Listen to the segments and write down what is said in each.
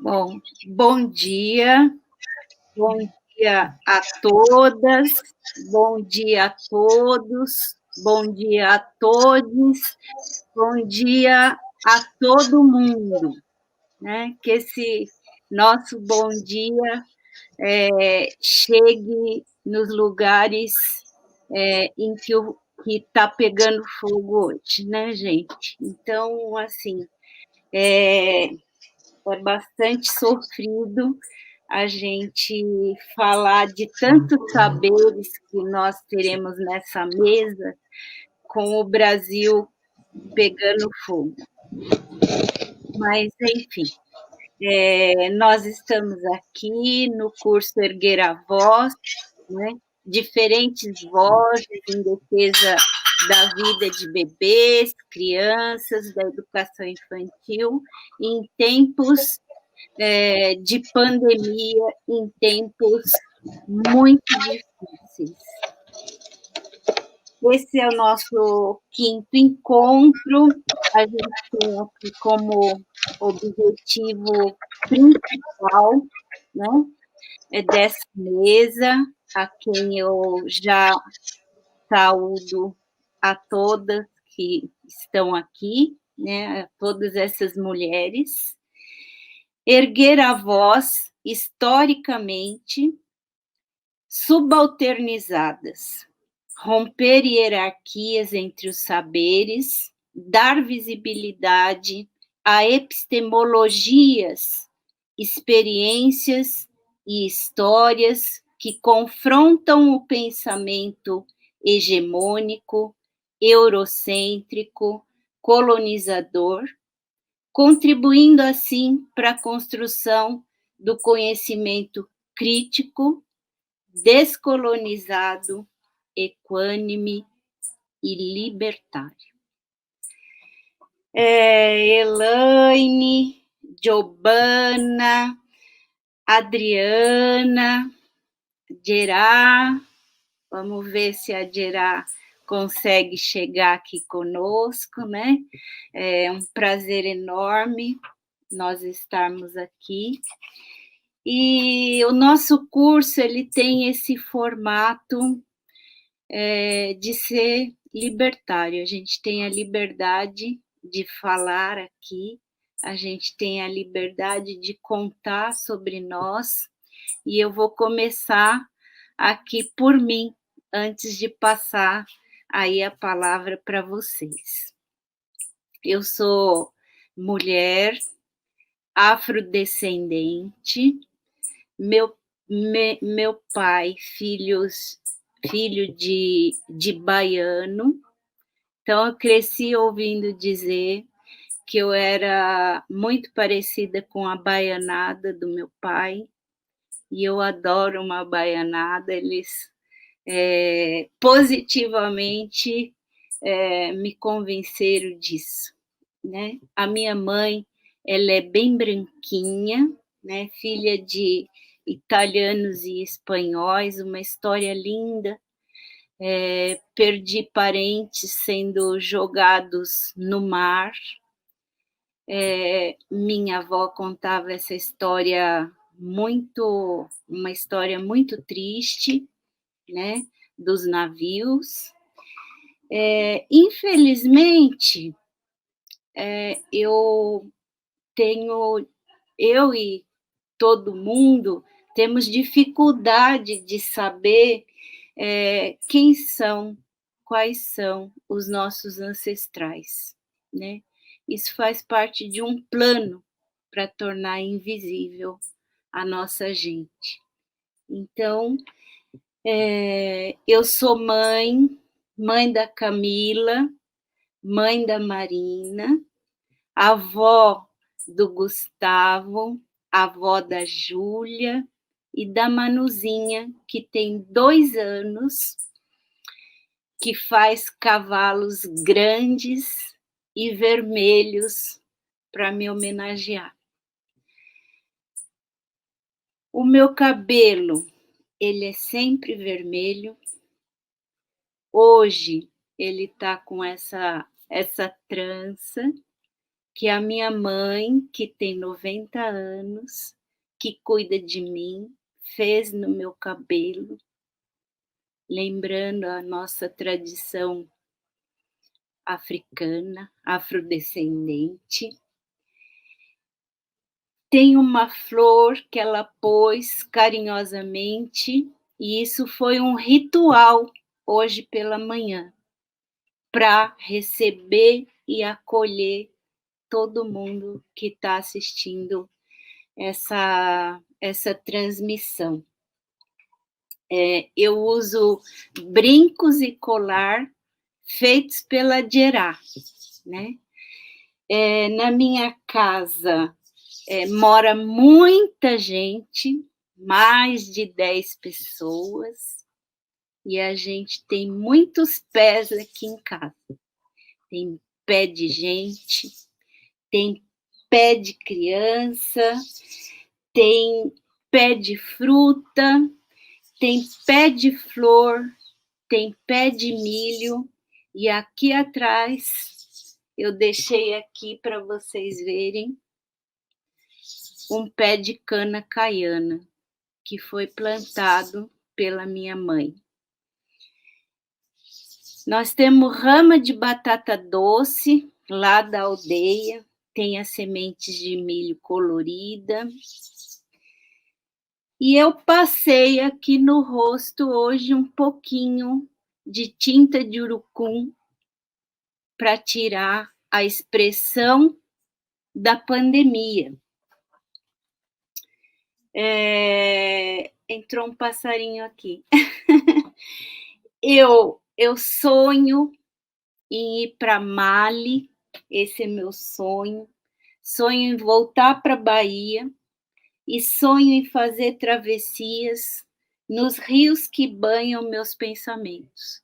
Bom, bom dia a todas, bom dia a todos, bom dia a todes, bom dia a todo mundo, né? Que esse nosso bom dia chegue nos lugares em que está pegando fogo hoje, né, gente? Então, assim, é bastante sofrido a gente falar de tantos saberes que nós teremos nessa mesa com o Brasil pegando fogo. Mas, enfim, nós estamos aqui no curso Erguer a Voz, né? Diferentes vozes em defesa da vida de bebês, crianças, da educação infantil, em tempos de pandemia, em tempos muito difíceis. Esse é o nosso quinto encontro. A gente tem aqui como objetivo principal, né, dessa mesa, a quem eu já saúdo a todas que estão aqui, né, a todas essas mulheres, erguer a voz historicamente subalternizadas, romper hierarquias entre os saberes, dar visibilidade a epistemologias, experiências e histórias que confrontam o pensamento hegemônico, eurocêntrico, colonizador, contribuindo assim para a construção do conhecimento crítico, descolonizado, equânime e libertário. Elaine, Giovanna, Adriana, Gerá, vamos ver se a Gerá consegue chegar aqui conosco, né? É um prazer enorme nós estarmos aqui. E o nosso curso ele tem esse formato de ser libertário. A gente tem a liberdade de falar aqui, a gente tem a liberdade de contar sobre nós, e eu vou começar aqui por mim, antes de passar aí a palavra para vocês. Eu sou mulher, afrodescendente, meu pai, filho de baiano, então eu cresci ouvindo dizer que eu era muito parecida com a baianada do meu pai, e eu adoro uma baianada, eles positivamente me convenceram disso, né? A minha mãe, ela é bem branquinha, né? Filha de italianos e espanhóis, uma história linda. Perdi parentes sendo jogados no mar. Minha avó contava essa história uma história muito triste, né? Dos navios. Infelizmente, eu e todo mundo temos dificuldade de saber quais são os nossos ancestrais, né? Isso faz parte de um plano para tornar invisível a nossa gente. Então, eu sou mãe da Camila, mãe da Marina, avó do Gustavo, avó da Júlia e da Manuzinha, que tem 2 anos, que faz cavalos grandes e vermelhos para me homenagear. O meu cabelo, ele é sempre vermelho. Hoje ele está com essa trança, que a minha mãe, que tem 90 anos, que cuida de mim, fez no meu cabelo, lembrando a nossa tradição africana, afrodescendente. Tem uma flor que ela pôs carinhosamente, e isso foi um ritual hoje pela manhã, para receber e acolher todo mundo que está assistindo essa transmissão. Eu uso brincos e colar feitos pela Djerá, né? Na minha casa mora muita gente, mais de 10 pessoas, e a gente tem muitos pés aqui em casa. Tem pé de gente, tem pé de criança, tem pé de fruta, tem pé de flor, tem pé de milho, e aqui atrás eu deixei aqui para vocês verem um pé de cana caiana que foi plantado pela minha mãe. Nós temos rama de batata doce lá da aldeia, tem as sementes de milho colorida. E eu passei aqui no rosto hoje um pouquinho de tinta de urucum para tirar a expressão da pandemia. Entrou um passarinho aqui. Eu sonho em ir para Mali, esse é meu sonho. Sonho em voltar para a Bahia e sonho em fazer travessias nos rios que banham meus pensamentos,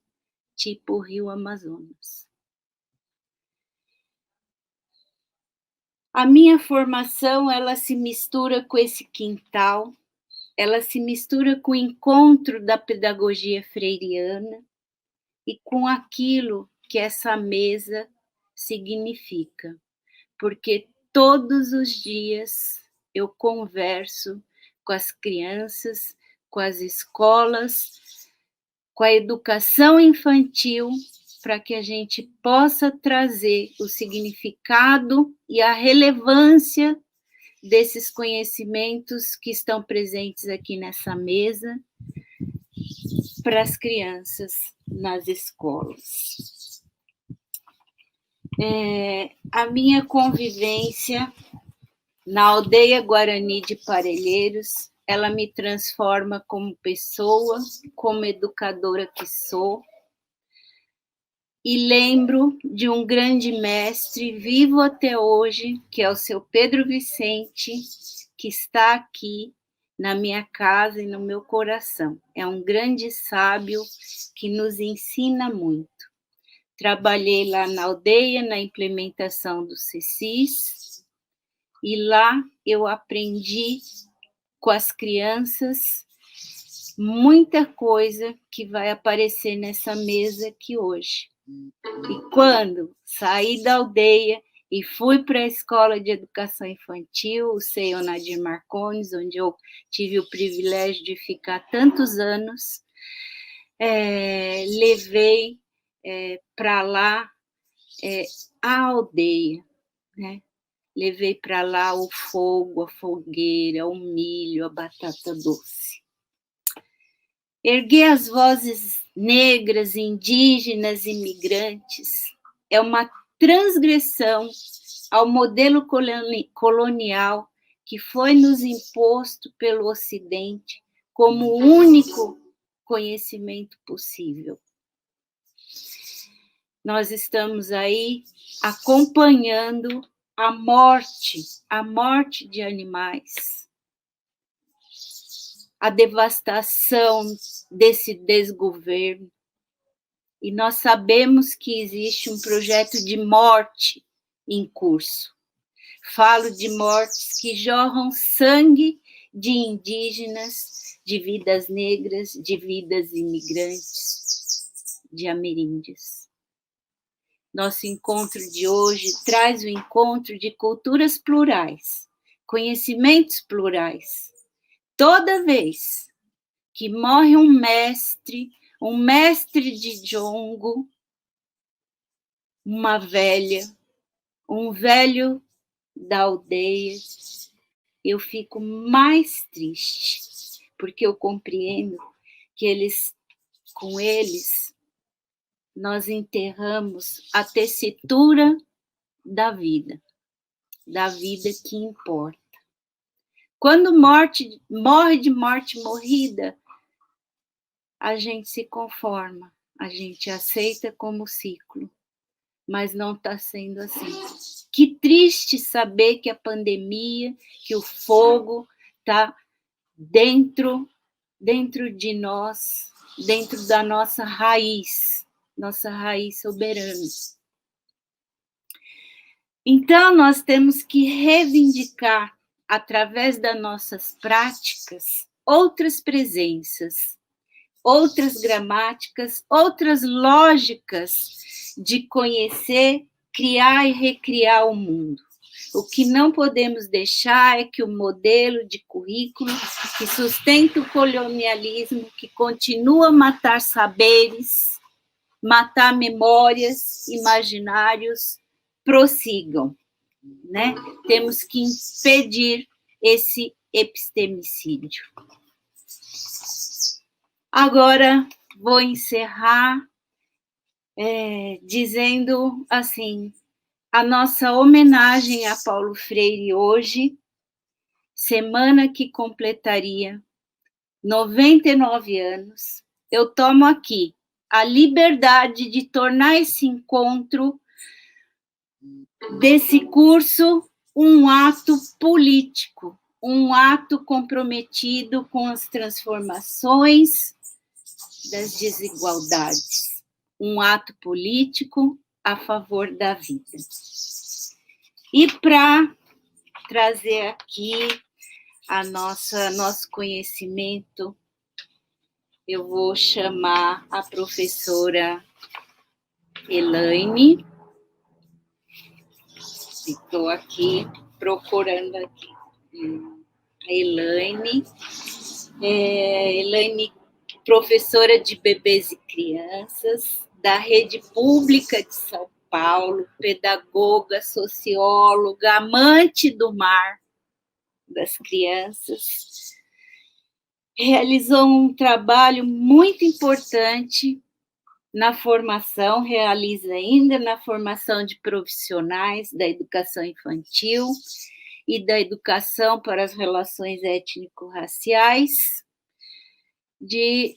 tipo o Rio Amazonas. A minha formação, ela se mistura com esse quintal, ela se mistura com o encontro da pedagogia freiriana e com aquilo que essa mesa significa, porque todos os dias eu converso com as crianças, com as escolas, com a educação infantil, para que a gente possa trazer o significado e a relevância desses conhecimentos que estão presentes aqui nessa mesa para as crianças nas escolas. A minha convivência na aldeia Guarani de Parelheiros, ela me transforma como pessoa, como educadora que sou, e lembro de um grande mestre vivo até hoje, que é o seu Pedro Vicente, que está aqui na minha casa e no meu coração. É um grande sábio que nos ensina muito. Trabalhei lá na aldeia, na implementação do CECIS, e lá eu aprendi com as crianças muita coisa que vai aparecer nessa mesa aqui hoje. E quando saí da aldeia e fui para a Escola de Educação Infantil, o CEIO Nadir Marcondes, onde eu tive o privilégio de ficar tantos anos, levei para lá a aldeia, né? Levei para lá o fogo, a fogueira, o milho, a batata doce. Erguer as vozes negras, indígenas e migrantes é uma transgressão ao modelo colonial que foi nos imposto pelo Ocidente como o único conhecimento possível. Nós estamos aí acompanhando a morte de animais, a devastação desse desgoverno. E nós sabemos que existe um projeto de morte em curso. Falo de mortes que jorram sangue de indígenas, de vidas negras, de vidas imigrantes, de ameríndias. Nosso encontro de hoje traz o encontro de culturas plurais, conhecimentos plurais. Toda vez que morre um mestre de jongo, uma velha, um velho da aldeia, eu fico mais triste, porque eu compreendo que com eles, nós enterramos a tessitura da vida que importa. Quando morre de morte morrida, a gente se conforma, a gente aceita como ciclo, mas não está sendo assim. Que triste saber que a pandemia, que o fogo está dentro de nós, dentro da nossa raiz soberana. Então, nós temos que reivindicar, através das nossas práticas, outras presenças, outras gramáticas, outras lógicas de conhecer, criar e recriar o mundo. O que não podemos deixar é que o modelo de currículo que sustenta o colonialismo, que continua a matar saberes, matar memórias, imaginários, prossigam, né? Temos que impedir esse epistemicídio. Agora, vou encerrar dizendo assim, a nossa homenagem a Paulo Freire hoje, semana que completaria 99 anos, eu tomo aqui a liberdade de tornar esse encontro desse curso um ato político, um ato comprometido com as transformações das desigualdades, um ato político a favor da vida. E para trazer aqui nosso conhecimento, eu vou chamar a professora Elaine. Estou aqui procurando aqui. A Elaine. Elaine, professora de bebês e crianças da Rede Pública de São Paulo, pedagoga, socióloga, amante do mar, das crianças. Realizou um trabalho muito importante na formação, realiza ainda na formação de profissionais da educação infantil e da educação para as relações étnico-raciais, de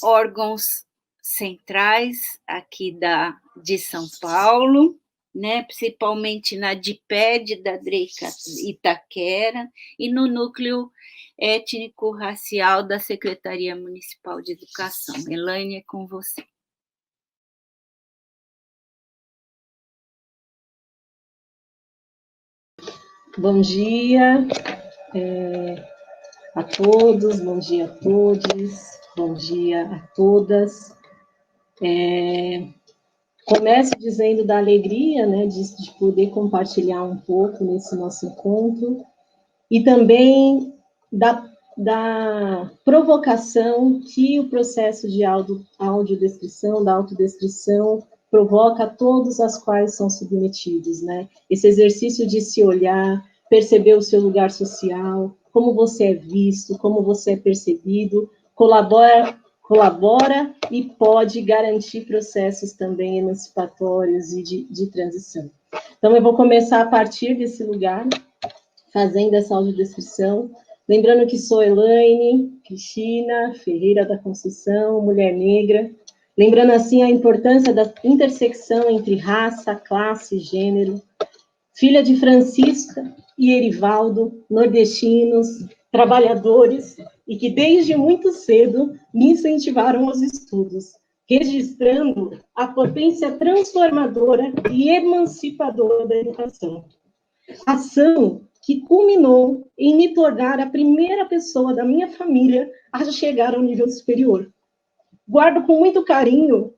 órgãos centrais aqui de São Paulo, né, principalmente na DIPED da Dreica Itaquera e no núcleo étnico-racial da Secretaria Municipal de Educação. Elaine, é com você. Bom dia a todos, bom dia a todos, bom dia a todas. Começo dizendo da alegria, né, de poder compartilhar um pouco nesse nosso encontro e também da provocação que o processo de audiodescrição, da autodescrição, provoca a todos as quais são submetidos, né? Esse exercício de se olhar, perceber o seu lugar social, como você é visto, como você é percebido, colabora e pode garantir processos também emancipatórios e de transição. Então, eu vou começar a partir desse lugar, fazendo essa audiodescrição, lembrando que sou Elaine Cristina Ferreira da Conceição, mulher negra, lembrando assim a importância da intersecção entre raça, classe e gênero, filha de Francisca e Erivaldo, nordestinos, trabalhadores, e que desde muito cedo me incentivaram aos estudos, registrando a potência transformadora e emancipadora da educação. Ação que culminou em me tornar a primeira pessoa da minha família a chegar ao nível superior. Guardo com muito carinho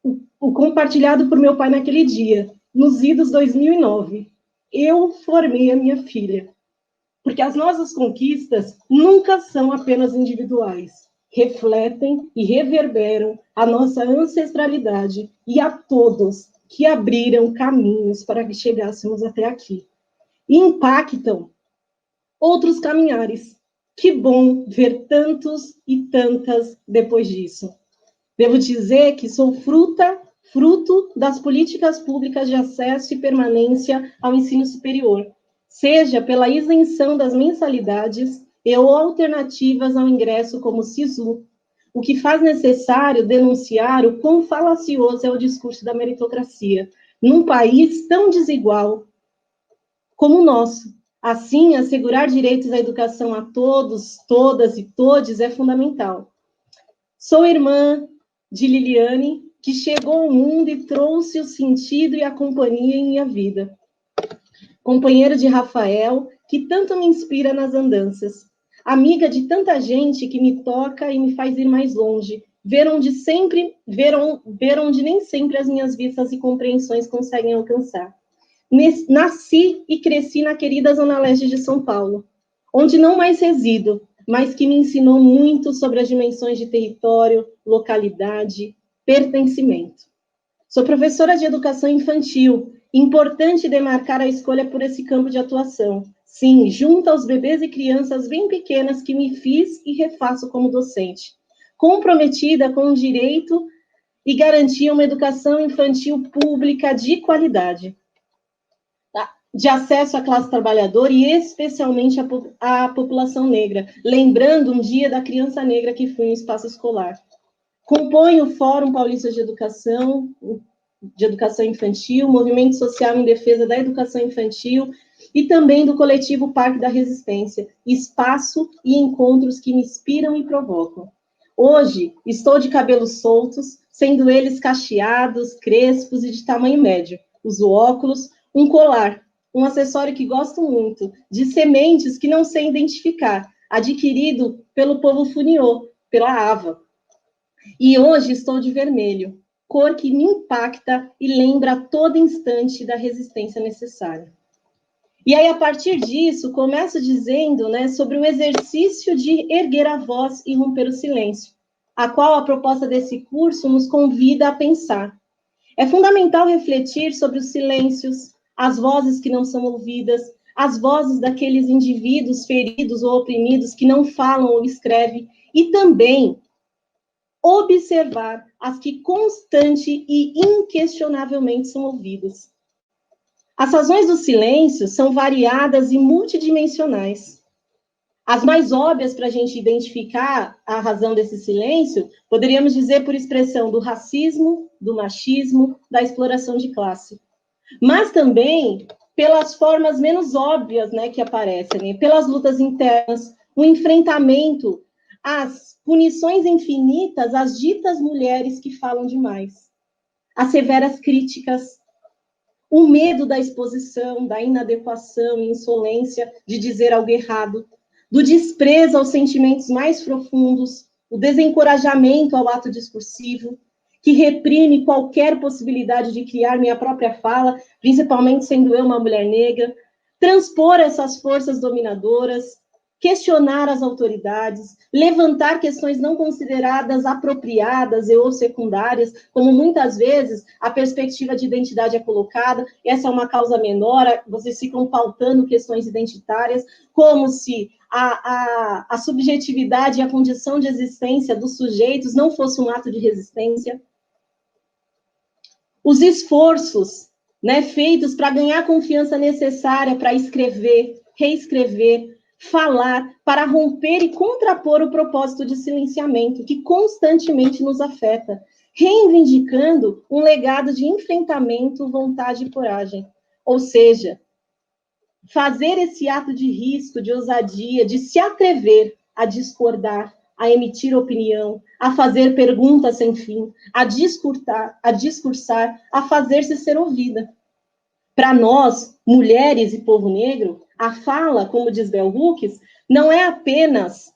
o compartilhado por meu pai naquele dia, nos idos 2009. Eu formei a minha filha. Porque as nossas conquistas nunca são apenas individuais, refletem e reverberam a nossa ancestralidade e a todos que abriram caminhos para que chegássemos até aqui. E impactam outros caminhares. Que bom ver tantos e tantas depois disso. Devo dizer que sou fruto das políticas públicas de acesso e permanência ao ensino superior, seja pela isenção das mensalidades ou alternativas ao ingresso como SISU, o que faz necessário denunciar o quão falacioso é o discurso da meritocracia, num país tão desigual como o nosso. Assim, assegurar direitos à educação a todos, todas e todes é fundamental. Sou irmã de Liliane, que chegou ao mundo e trouxe o sentido e a companhia em minha vida. Companheira de Rafael, que tanto me inspira nas andanças. Amiga de tanta gente que me toca e me faz ir mais longe, ver onde nem sempre as minhas vistas e compreensões conseguem alcançar. Nasci e cresci na querida Zona Leste de São Paulo, onde não mais resido, mas que me ensinou muito sobre as dimensões de território, localidade, pertencimento. Sou professora de educação infantil, importante demarcar a escolha por esse campo de atuação. Sim, junto aos bebês e crianças bem pequenas que me fiz e refaço como docente. Comprometida com o direito e garantir uma educação infantil pública de qualidade, de acesso à classe trabalhadora e especialmente à população negra, lembrando um dia da criança negra que fui em espaço escolar. Compõe o Fórum Paulista de Educação Infantil, Movimento Social em Defesa da Educação Infantil e também do coletivo Parque da Resistência, espaço e encontros que me inspiram e provocam. Hoje, estou de cabelos soltos, sendo eles cacheados, crespos e de tamanho médio. Uso óculos, um colar, um acessório que gosto muito, de sementes que não sei identificar, adquirido pelo povo funiô, pela Ava. E hoje estou de vermelho, cor que me impacta e lembra a todo instante da resistência necessária. E aí, a partir disso, começo dizendo, né, sobre o exercício de erguer a voz e romper o silêncio, a qual a proposta desse curso nos convida a pensar. É fundamental refletir sobre os silêncios, as vozes que não são ouvidas, as vozes daqueles indivíduos feridos ou oprimidos que não falam ou escrevem, e também observar as que constante e inquestionavelmente são ouvidas. As razões do silêncio são variadas e multidimensionais. As mais óbvias para a gente identificar a razão desse silêncio, poderíamos dizer por expressão do racismo, do machismo, da exploração de classe. Mas também pelas formas menos óbvias, né, que aparecem, né? Pelas lutas internas, o enfrentamento às punições infinitas às ditas mulheres que falam demais, as severas críticas, o medo da exposição, da inadequação e insolência de dizer algo errado, do desprezo aos sentimentos mais profundos, o desencorajamento ao ato discursivo, que reprime qualquer possibilidade de criar minha própria fala, principalmente sendo eu uma mulher negra, transpor essas forças dominadoras, questionar as autoridades, levantar questões não consideradas apropriadas ou secundárias, como muitas vezes a perspectiva de identidade é colocada, essa é uma causa menor, vocês ficam pautando questões identitárias, como se a subjetividade e a condição de existência dos sujeitos não fosse um ato de resistência. Os esforços, né, feitos para ganhar a confiança necessária para escrever, reescrever, falar, para romper e contrapor o propósito de silenciamento que constantemente nos afeta, reivindicando um legado de enfrentamento, vontade e coragem. Ou seja, fazer esse ato de risco, de ousadia, de se atrever a discordar, a emitir opinião, a fazer perguntas sem fim, a discursar, a fazer-se ser ouvida. Para nós, mulheres e povo negro, a fala, como diz Bell Hooks, não é apenas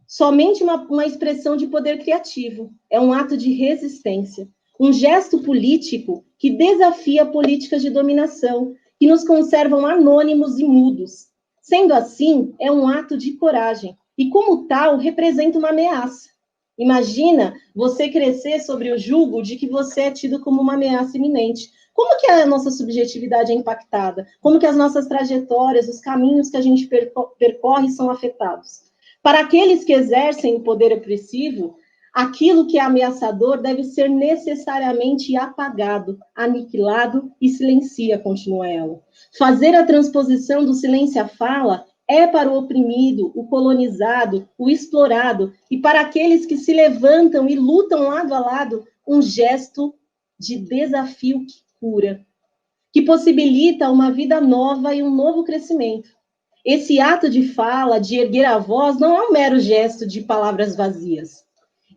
somente uma expressão de poder criativo, é um ato de resistência. um gesto político que desafia políticas de dominação, que nos conservam anônimos e mudos. Sendo assim, é um ato de coragem, e como tal, representa uma ameaça. Imagina você crescer sobre o jugo de que você é tido como uma ameaça iminente. Como que a nossa subjetividade é impactada? Como que as nossas trajetórias, os caminhos que a gente percorre são afetados? Para aqueles que exercem o poder opressivo, aquilo que é ameaçador deve ser necessariamente apagado, aniquilado e silencia, continua ela. Fazer a transposição do silêncio à fala é para o oprimido, o colonizado, o explorado, e para aqueles que se levantam e lutam lado a lado, um gesto de desafio que cura, que possibilita uma vida nova e um novo crescimento. Esse ato de fala, de erguer a voz, não é um mero gesto de palavras vazias.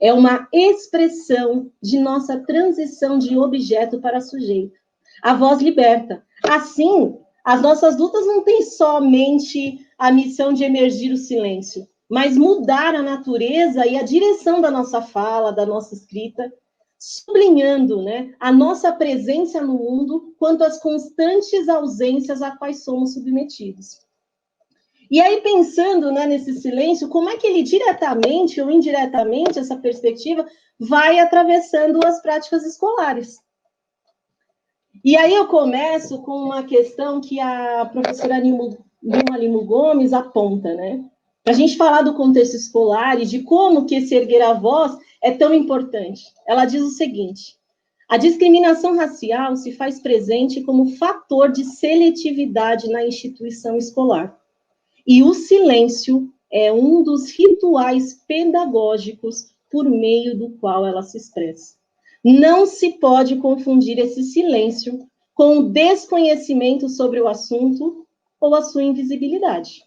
É uma expressão de nossa transição de objeto para sujeito. A voz liberta. Assim, as nossas lutas não têm somente a missão de emergir o silêncio, mas mudar a natureza e a direção da nossa fala, da nossa escrita, sublinhando, né, a nossa presença no mundo quanto às constantes ausências a quais somos submetidos. E aí, pensando, né, nesse silêncio, como é que ele diretamente ou indiretamente, essa perspectiva, vai atravessando as práticas escolares? E aí eu começo com uma questão que a professora Nilma Limo Gomes aponta, né? Para a gente falar do contexto escolar e de como que esse erguer a voz é tão importante. Ela diz o seguinte: a discriminação racial se faz presente como fator de seletividade na instituição escolar. E o silêncio é um dos rituais pedagógicos por meio do qual ela se expressa. Não se pode confundir esse silêncio com o desconhecimento sobre o assunto ou a sua invisibilidade.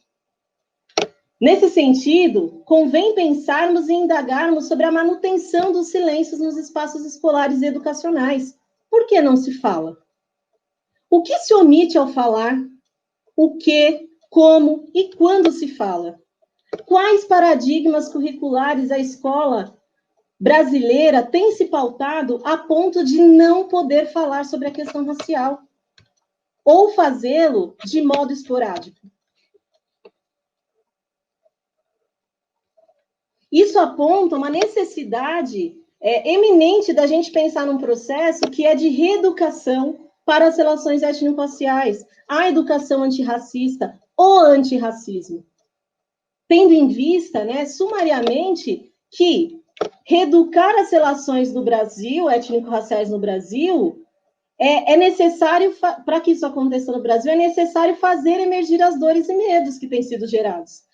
Nesse sentido, convém pensarmos e indagarmos sobre a manutenção dos silêncios nos espaços escolares e educacionais. Por que não se fala? O que se omite ao falar? O que, como e quando se fala? Quais paradigmas curriculares a escola brasileira tem se pautado a ponto de não poder falar sobre a questão racial? Ou fazê-lo de modo esporádico? Isso aponta uma necessidade eminente da gente pensar num processo que é de reeducação para as relações étnico-raciais, a educação antirracista, o antirracismo. Tendo em vista, né, sumariamente, que reeducar as relações no Brasil, étnico-raciais no Brasil, é necessário, para que isso aconteça no Brasil, é necessário fazer emergir as dores e medos que têm sido gerados.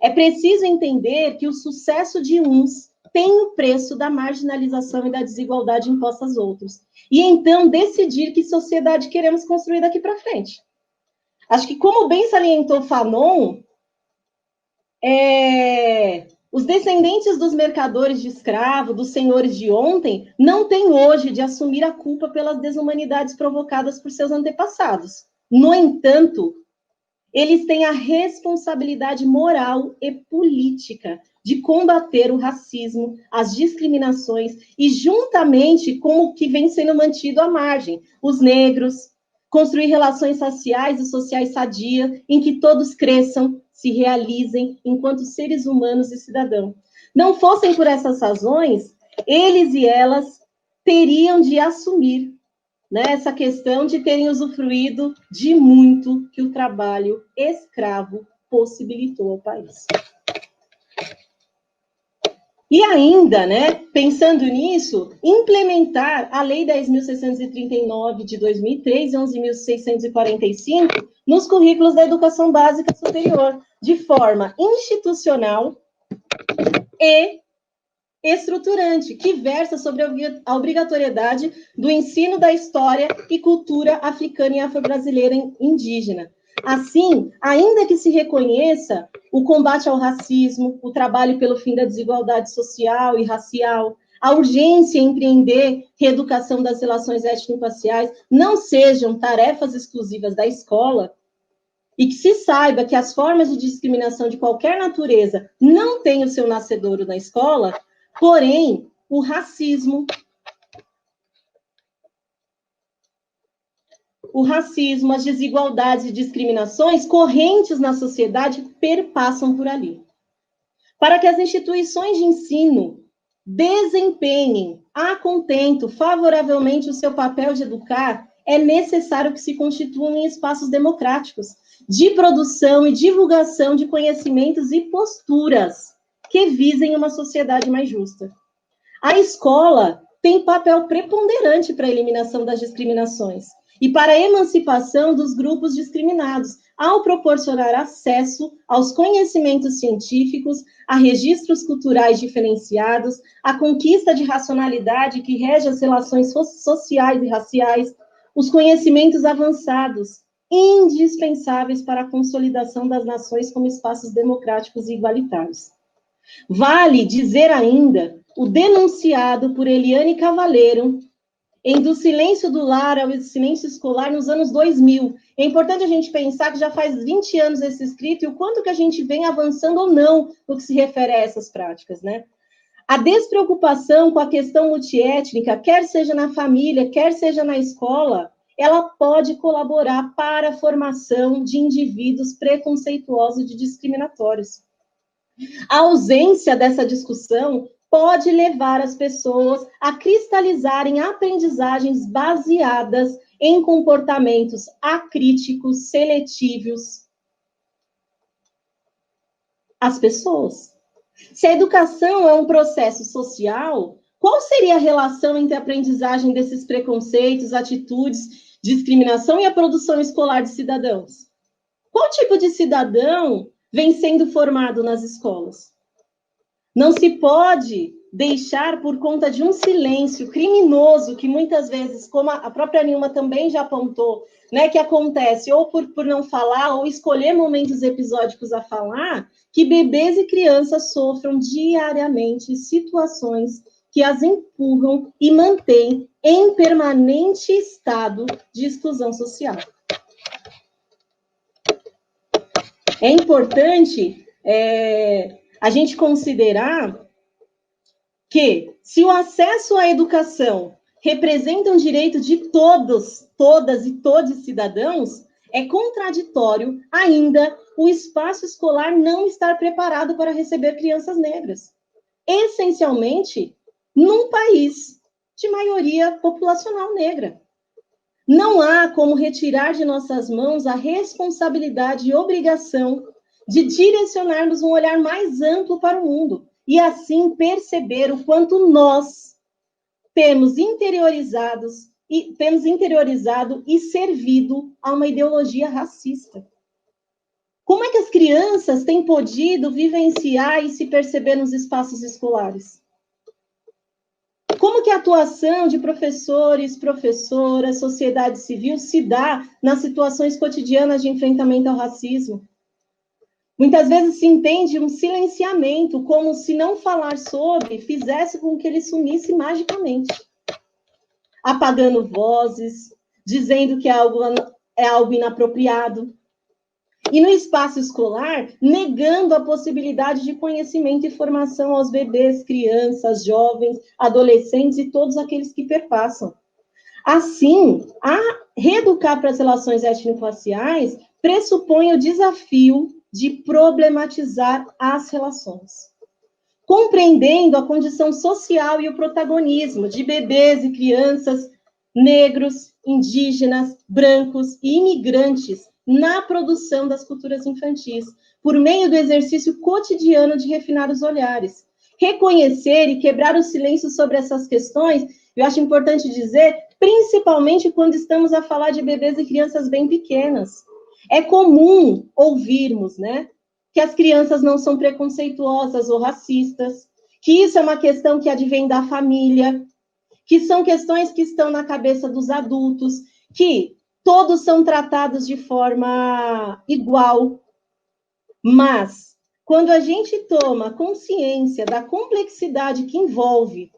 É preciso entender que o sucesso de uns tem o preço da marginalização e da desigualdade imposta aos outros. E então decidir que sociedade queremos construir daqui para frente. Acho que, como bem salientou Fanon, os descendentes dos mercadores de escravo, dos senhores de ontem, não têm hoje de assumir a culpa pelas desumanidades provocadas por seus antepassados. No entanto, eles têm a responsabilidade moral e política de combater o racismo, as discriminações e, juntamente com o que vem sendo mantido à margem, os negros, construir relações raciais e sociais sadias em que todos cresçam, se realizem enquanto seres humanos e cidadãos. Não fossem por essas razões, eles e elas teriam de assumir, né, essa questão de terem usufruído de muito que o trabalho escravo possibilitou ao país. E ainda, né, pensando nisso, implementar a Lei 10.639 de 2003 e 11.645 nos currículos da educação básica superior, de forma institucional e estruturante, que versa sobre a obrigatoriedade do ensino da história e cultura africana e afro-brasileira indígena. Assim, ainda que se reconheça o combate ao racismo, o trabalho pelo fim da desigualdade social e racial, a urgência em empreender reeducação das relações étnico-raciais não sejam tarefas exclusivas da escola, e que se saiba que as formas de discriminação de qualquer natureza não têm o seu nascedouro na escola, porém, o racismo, o racismo, as desigualdades e discriminações correntes na sociedade perpassam por ali. Para que as instituições de ensino desempenhem a contento, favoravelmente, o seu papel de educar, é necessário que se constituam em espaços democráticos, de produção e divulgação de conhecimentos e posturas que visem uma sociedade mais justa. A escola tem papel preponderante para a eliminação das discriminações e para a emancipação dos grupos discriminados, ao proporcionar acesso aos conhecimentos científicos, a registros culturais diferenciados, a conquista de racionalidade que rege as relações sociais e raciais, os conhecimentos avançados, indispensáveis para a consolidação das nações como espaços democráticos e igualitários. Vale dizer ainda o denunciado por Eliane Cavaleiro, em Do Silêncio do Lar ao Silêncio Escolar, nos anos 2000. É importante a gente pensar que já faz 20 anos esse escrito e o quanto que a gente vem avançando ou não no que se refere a essas práticas, né? A despreocupação com a questão multiétnica, quer seja na família, quer seja na escola, ela pode colaborar para a formação de indivíduos preconceituosos e discriminatórios. A ausência dessa discussão pode levar as pessoas a cristalizarem aprendizagens baseadas em comportamentos acríticos, seletivos. As pessoas. Se a educação é um processo social, qual seria a relação entre a aprendizagem desses preconceitos, atitudes, discriminação e a produção escolar de cidadãos? Qual tipo de cidadão vem sendo formado nas escolas? Não se pode deixar por conta de um silêncio criminoso que muitas vezes, como a própria Nilma também já apontou, né, que acontece ou por não falar ou escolher momentos episódicos a falar, que bebês e crianças sofram diariamente situações que as empurram e mantêm em permanente estado de exclusão social. É importante a gente considerar que, se o acesso à educação representa um direito de todos, todas e todos cidadãos, é contraditório ainda o espaço escolar não estar preparado para receber crianças negras, essencialmente num país de maioria populacional negra. Não há como retirar de nossas mãos a responsabilidade e obrigação de direcionarmos um olhar mais amplo para o mundo e, assim, perceber o quanto nós temos interiorizado e servido a uma ideologia racista. Como é que as crianças têm podido vivenciar e se perceber nos espaços escolares? Como que a atuação de professores, professoras, sociedade civil se dá nas situações cotidianas de enfrentamento ao racismo? Muitas vezes se entende um silenciamento, como se não falar sobre fizesse com que ele sumisse magicamente, apagando vozes, dizendo que é algo inapropriado. E no espaço escolar, negando a possibilidade de conhecimento e formação aos bebês, crianças, jovens, adolescentes e todos aqueles que perpassam. Assim, a reeducar para as relações étnico-raciais pressupõe o desafio de problematizar as relações, compreendendo a condição social e o protagonismo de bebês e crianças negros, indígenas, brancos e imigrantes na produção das culturas infantis, por meio do exercício cotidiano de refinar os olhares. Reconhecer e quebrar o silêncio sobre essas questões, eu acho importante dizer, principalmente quando estamos a falar de bebês e crianças bem pequenas. É comum ouvirmos, né, que as crianças não são preconceituosas ou racistas, que isso é uma questão que advém da família, que são questões que estão na cabeça dos adultos, que todos são tratados de forma igual. Mas, quando a gente toma consciência da complexidade que envolve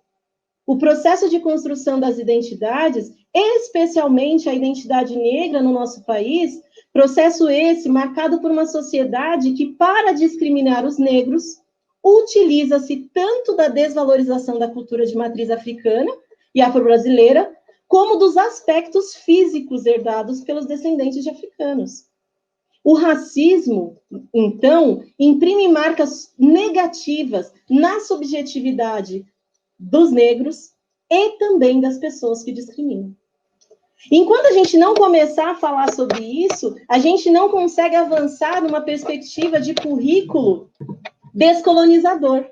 o processo de construção das identidades, especialmente a identidade negra no nosso país, processo esse marcado por uma sociedade que, para discriminar os negros, utiliza-se tanto da desvalorização da cultura de matriz africana e afro-brasileira, como dos aspectos físicos herdados pelos descendentes de africanos. O racismo, então, imprime marcas negativas na subjetividade dos negros e também das pessoas que discriminam. Enquanto a gente não começar a falar sobre isso, a gente não consegue avançar numa perspectiva de currículo descolonizador.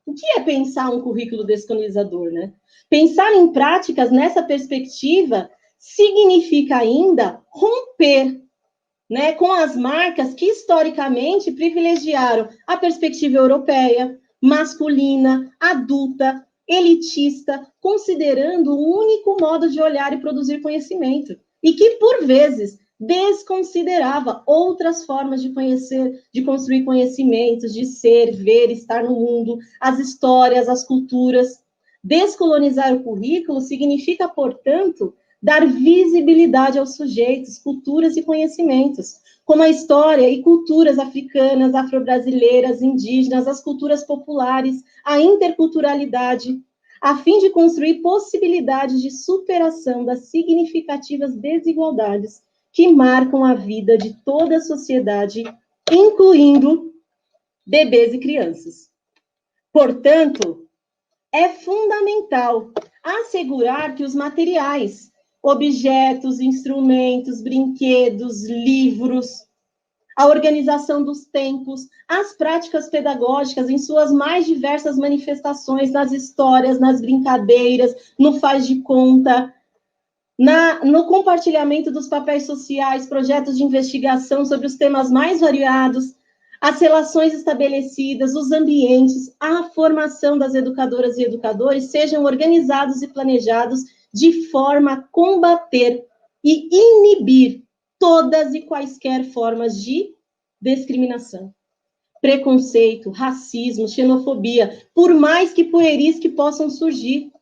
O que é pensar um currículo descolonizador, né? Pensar em práticas nessa perspectiva significa ainda romper, né, com as marcas que historicamente privilegiaram a perspectiva europeia, masculina, adulta, elitista, considerando o único modo de olhar e produzir conhecimento, e que, por vezes, desconsiderava outras formas de conhecer, de construir conhecimentos, de ser, ver, estar no mundo, as histórias, as culturas. Descolonizar o currículo significa, portanto, dar visibilidade aos sujeitos, culturas e conhecimentos, como a história e culturas africanas, afro-brasileiras, indígenas, as culturas populares, a interculturalidade, a fim de construir possibilidades de superação das significativas desigualdades que marcam a vida de toda a sociedade, incluindo bebês e crianças. Portanto, é fundamental assegurar que os materiais, objetos, instrumentos, brinquedos, livros, a organização dos tempos, as práticas pedagógicas em suas mais diversas manifestações, nas histórias, nas brincadeiras, no faz de conta, no compartilhamento dos papéis sociais, projetos de investigação sobre os temas mais variados, as relações estabelecidas, os ambientes, a formação das educadoras e educadores sejam organizados e planejados de forma a combater e inibir todas e quaisquer formas de discriminação, preconceito, racismo, xenofobia, por mais que pueris que possam surgir,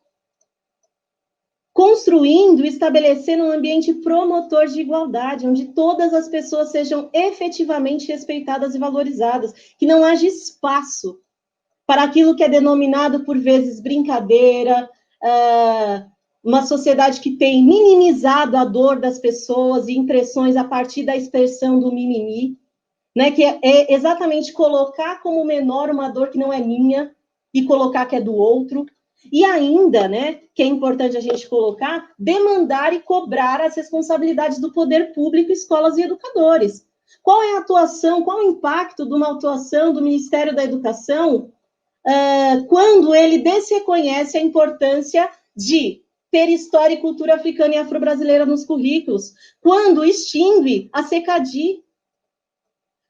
construindo e estabelecendo um ambiente promotor de igualdade, onde todas as pessoas sejam efetivamente respeitadas e valorizadas, que não haja espaço para aquilo que é denominado, por vezes, brincadeira, uma sociedade que tem minimizado a dor das pessoas e impressões a partir da expressão do mimimi, né, que é exatamente colocar como menor uma dor que não é minha e colocar que é do outro. E ainda, né, que é importante a gente colocar, demandar e cobrar as responsabilidades do poder público, escolas e educadores. Qual é a atuação, qual o impacto de uma atuação do Ministério da Educação quando ele desreconhece a importância de ter história e cultura africana e afro-brasileira nos currículos, quando extingue a SECADI,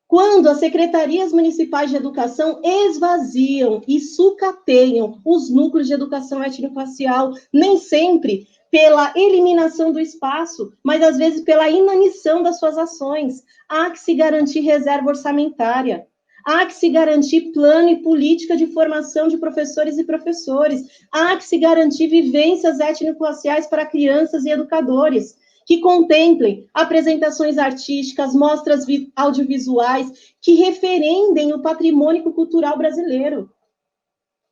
quando as secretarias municipais de educação esvaziam e sucateiam os núcleos de educação étnico-racial, nem sempre pela eliminação do espaço, mas às vezes pela inanição das suas ações. Há que se garantir reserva orçamentária, há que se garantir plano e política de formação de professores e professores, há que se garantir vivências étnico-raciais para crianças e educadores, que contemplem apresentações artísticas, mostras audiovisuais, que referendem o patrimônio cultural brasileiro,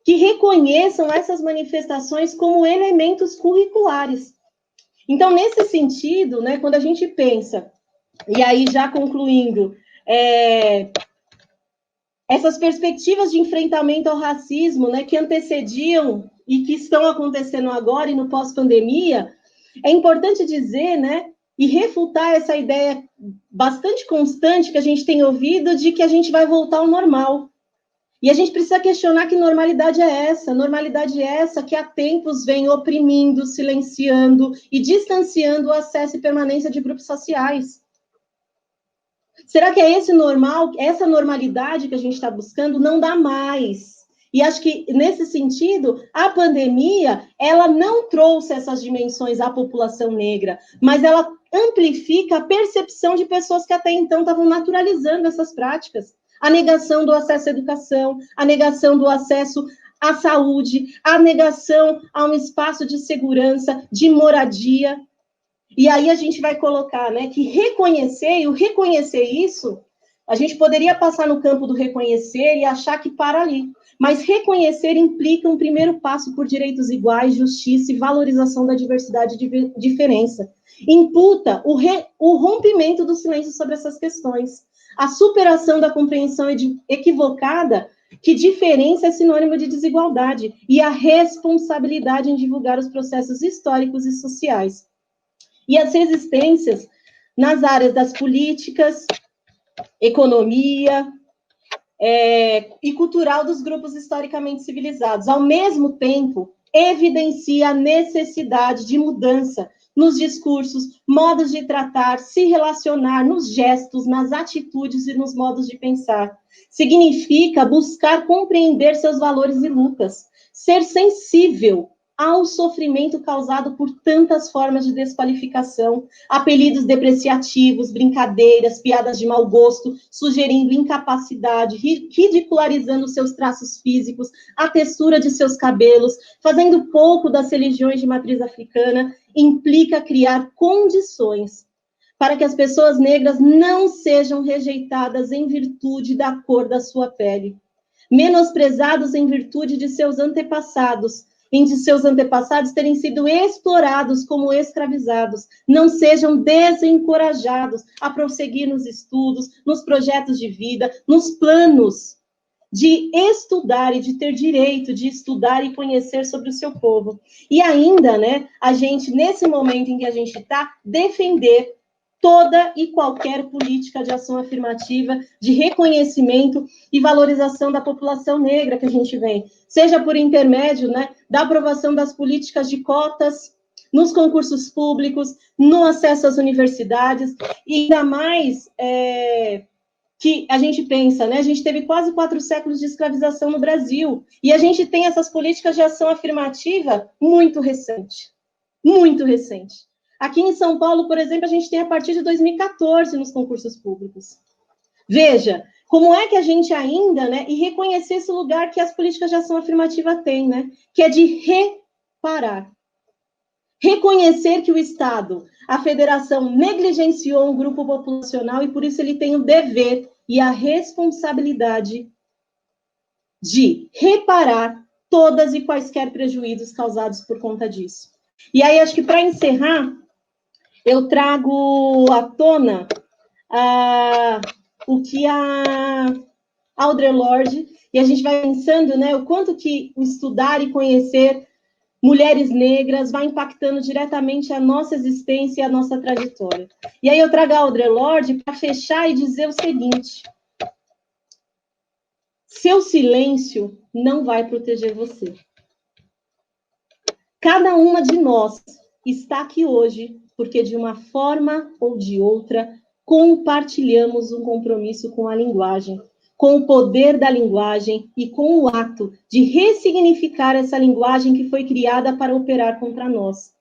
que reconheçam essas manifestações como elementos curriculares. Então, nesse sentido, né, quando a gente pensa, e aí já concluindo, essas perspectivas de enfrentamento ao racismo, né, que antecediam e que estão acontecendo agora e no pós-pandemia, é importante dizer, né, e refutar essa ideia bastante constante que a gente tem ouvido de que a gente vai voltar ao normal. E a gente precisa questionar que normalidade é essa? Normalidade é essa que há tempos vem oprimindo, silenciando e distanciando o acesso e permanência de grupos sociais. Será que é esse normal, essa normalidade que a gente está buscando? Não dá mais. E acho que, nesse sentido, a pandemia, ela não trouxe essas dimensões à população negra, mas ela amplifica a percepção de pessoas que até então estavam naturalizando essas práticas. A negação do acesso à educação, a negação do acesso à saúde, a negação a um espaço de segurança, de moradia. E aí a gente vai colocar, né, que reconhecer isso A gente poderia passar no campo do reconhecer e achar que para ali. Mas reconhecer implica um primeiro passo por direitos iguais, justiça e valorização da diversidade e diferença. Imputa o rompimento do silêncio sobre essas questões, a superação da compreensão equivocada que diferença é sinônimo de desigualdade e a responsabilidade em divulgar os processos históricos e sociais. E as resistências nas áreas das políticas, economia, e cultural dos grupos historicamente civilizados. Ao mesmo tempo, evidencia a necessidade de mudança nos discursos, modos de tratar, se relacionar, nos gestos, nas atitudes e nos modos de pensar. Significa buscar compreender seus valores e lutas, ser sensível ao sofrimento causado por tantas formas de desqualificação, apelidos depreciativos, brincadeiras, piadas de mau gosto, sugerindo incapacidade, ridicularizando seus traços físicos, a textura de seus cabelos, fazendo pouco das religiões de matriz africana, implica criar condições para que as pessoas negras não sejam rejeitadas em virtude da cor da sua pele, menosprezados em virtude de seus antepassados, terem sido explorados como escravizados, não sejam desencorajados a prosseguir nos estudos, nos projetos de vida, nos planos de estudar e de ter direito de estudar e conhecer sobre o seu povo. E ainda, né, a gente, nesse momento em que a gente está, defender toda e qualquer política de ação afirmativa, de reconhecimento e valorização da população negra que a gente vem, seja por intermédio, né, da aprovação das políticas de cotas nos concursos públicos, no acesso às universidades, e ainda mais que a gente pensa, né, a gente teve quase 4 séculos de escravização no Brasil, e a gente tem essas políticas de ação afirmativa muito recente. Aqui em São Paulo, por exemplo, a gente tem a partir de 2014 nos concursos públicos. Veja, como é que a gente ainda, né, e reconhecer esse lugar que as políticas de ação afirmativa têm, né, que é de reparar. Reconhecer que o Estado, a federação, negligenciou um grupo populacional e por isso ele tem o dever e a responsabilidade de reparar todas e quaisquer prejuízos causados por conta disso. E aí, acho que para encerrar, eu trago à tona o que a Audre Lorde, e a gente vai pensando, né, o quanto que o estudar e conhecer mulheres negras vai impactando diretamente a nossa existência e a nossa trajetória. E aí eu trago a Audre Lorde para fechar e dizer o seguinte: seu silêncio não vai proteger você. Cada uma de nós está aqui hoje porque, de uma forma ou de outra, compartilhamos um compromisso com a linguagem, com o poder da linguagem e com o ato de ressignificar essa linguagem que foi criada para operar contra nós.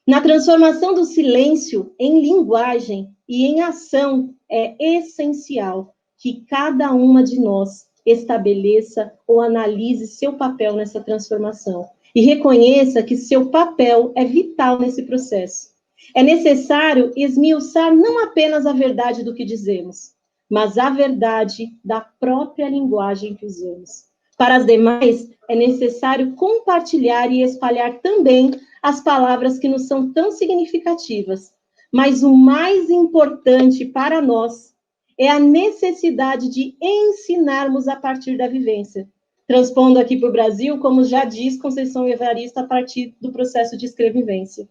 Na transformação do silêncio em linguagem e em ação, é essencial que cada uma de nós estabeleça ou analise seu papel nessa transformação e reconheça que seu papel é vital nesse processo. É necessário esmiuçar não apenas a verdade do que dizemos, mas a verdade da própria linguagem que usamos. Para as demais, é necessário compartilhar e espalhar também as palavras que nos são tão significativas. Mas o mais importante para nós é a necessidade de ensinarmos a partir da vivência. Transpondo aqui para o Brasil, como já diz Conceição Evaristo, a partir do processo de escrevivência.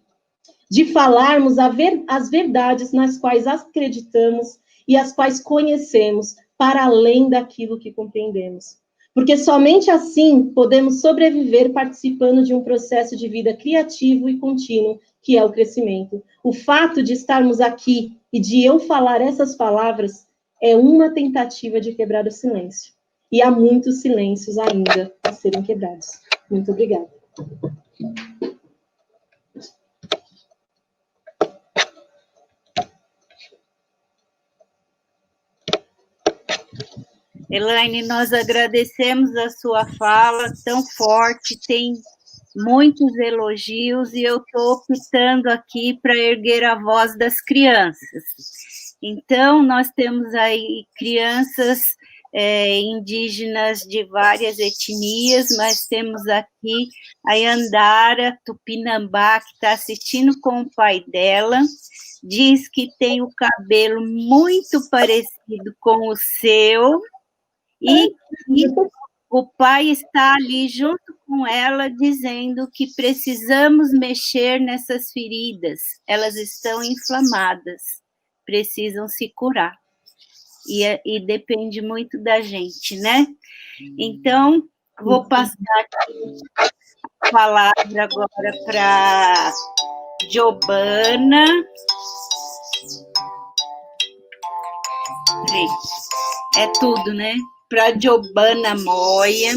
De falarmos as verdades nas quais acreditamos e as quais conhecemos, para além daquilo que compreendemos. Porque somente assim podemos sobreviver participando de um processo de vida criativo e contínuo, que é o crescimento. O fato de estarmos aqui e de eu falar essas palavras é uma tentativa de quebrar o silêncio. E há muitos silêncios ainda a serem quebrados. Muito obrigada. Elaine, nós agradecemos a sua fala tão forte, tem muitos elogios, e eu estou optando aqui para erguer a voz das crianças. Então, nós temos aí crianças indígenas de várias etnias, mas temos aqui a Yandara Tupinambá, que está assistindo com o pai dela, diz que tem o cabelo muito parecido com o seu, e o pai está ali junto com ela, dizendo que precisamos mexer nessas feridas, elas estão inflamadas, precisam se curar. E depende muito da gente, né? Então, vou passar aqui a palavra agora para Giovana. É tudo, né? Para Giovana Moya,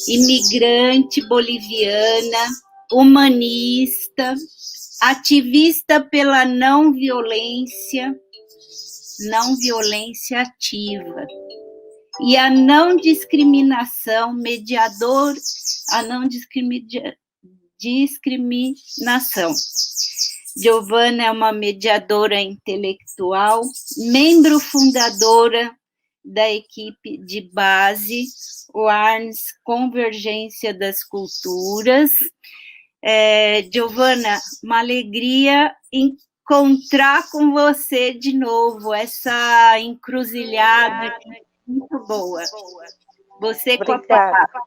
imigrante boliviana, humanista, ativista pela não violência ativa, e a não discriminação, a não discriminação. Giovana é uma mediadora intelectual, membro fundadora da equipe de base, o ARNS Convergência das Culturas. Giovana, uma alegria encontrar com você de novo, essa encruzilhada muito boa. Você com a palavra.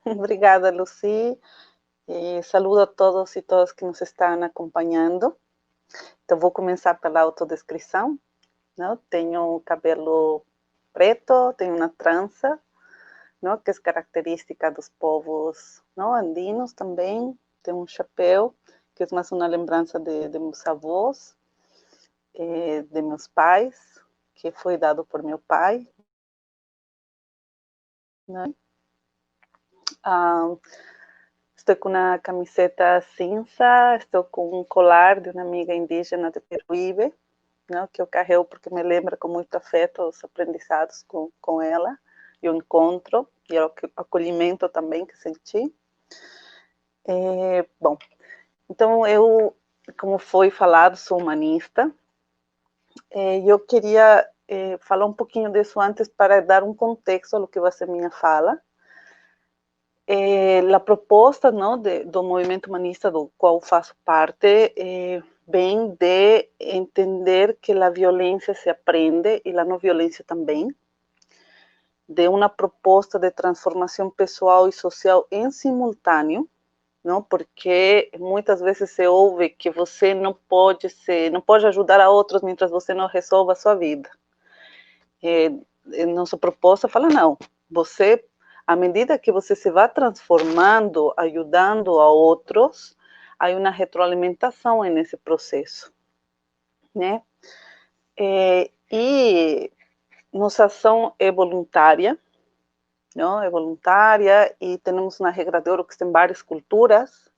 Obrigada, Lucy. Saludo a todos e todas que nos estão acompanhando. Então, vou começar pela autodescrição. Não? Tenho cabelo preto, tenho uma trança, não? Que é característica dos povos, não? Andinos também. Tenho um chapéu, que é mais uma lembrança de meus avós, de meus pais, que foi dado por meu pai. Né? Estou com uma camiseta cinza, estou com um colar de uma amiga indígena de Peruíbe, né, que eu carrego porque me lembra com muito afeto os aprendizados com ela, e o encontro, e o acolhimento também que senti. Bom, então eu, como foi falado, sou humanista, e eu queria falar um pouquinho disso antes para dar um contexto ao que vai ser minha fala. A proposta, não, do movimento humanista do qual faço parte vem de entender que a violência se aprende e a não violência também, de uma proposta de transformação pessoal e social em simultâneo, não, porque muitas vezes se ouve que você não pode ajudar a outros mientras você não resolva a sua vida. Nossa proposta fala não, você, à medida que você se vai transformando, ajudando a outros, há uma retroalimentação nesse processo, né? E nossa ação é voluntária, não? É voluntária, e temos uma regra de ouro que tem várias culturas,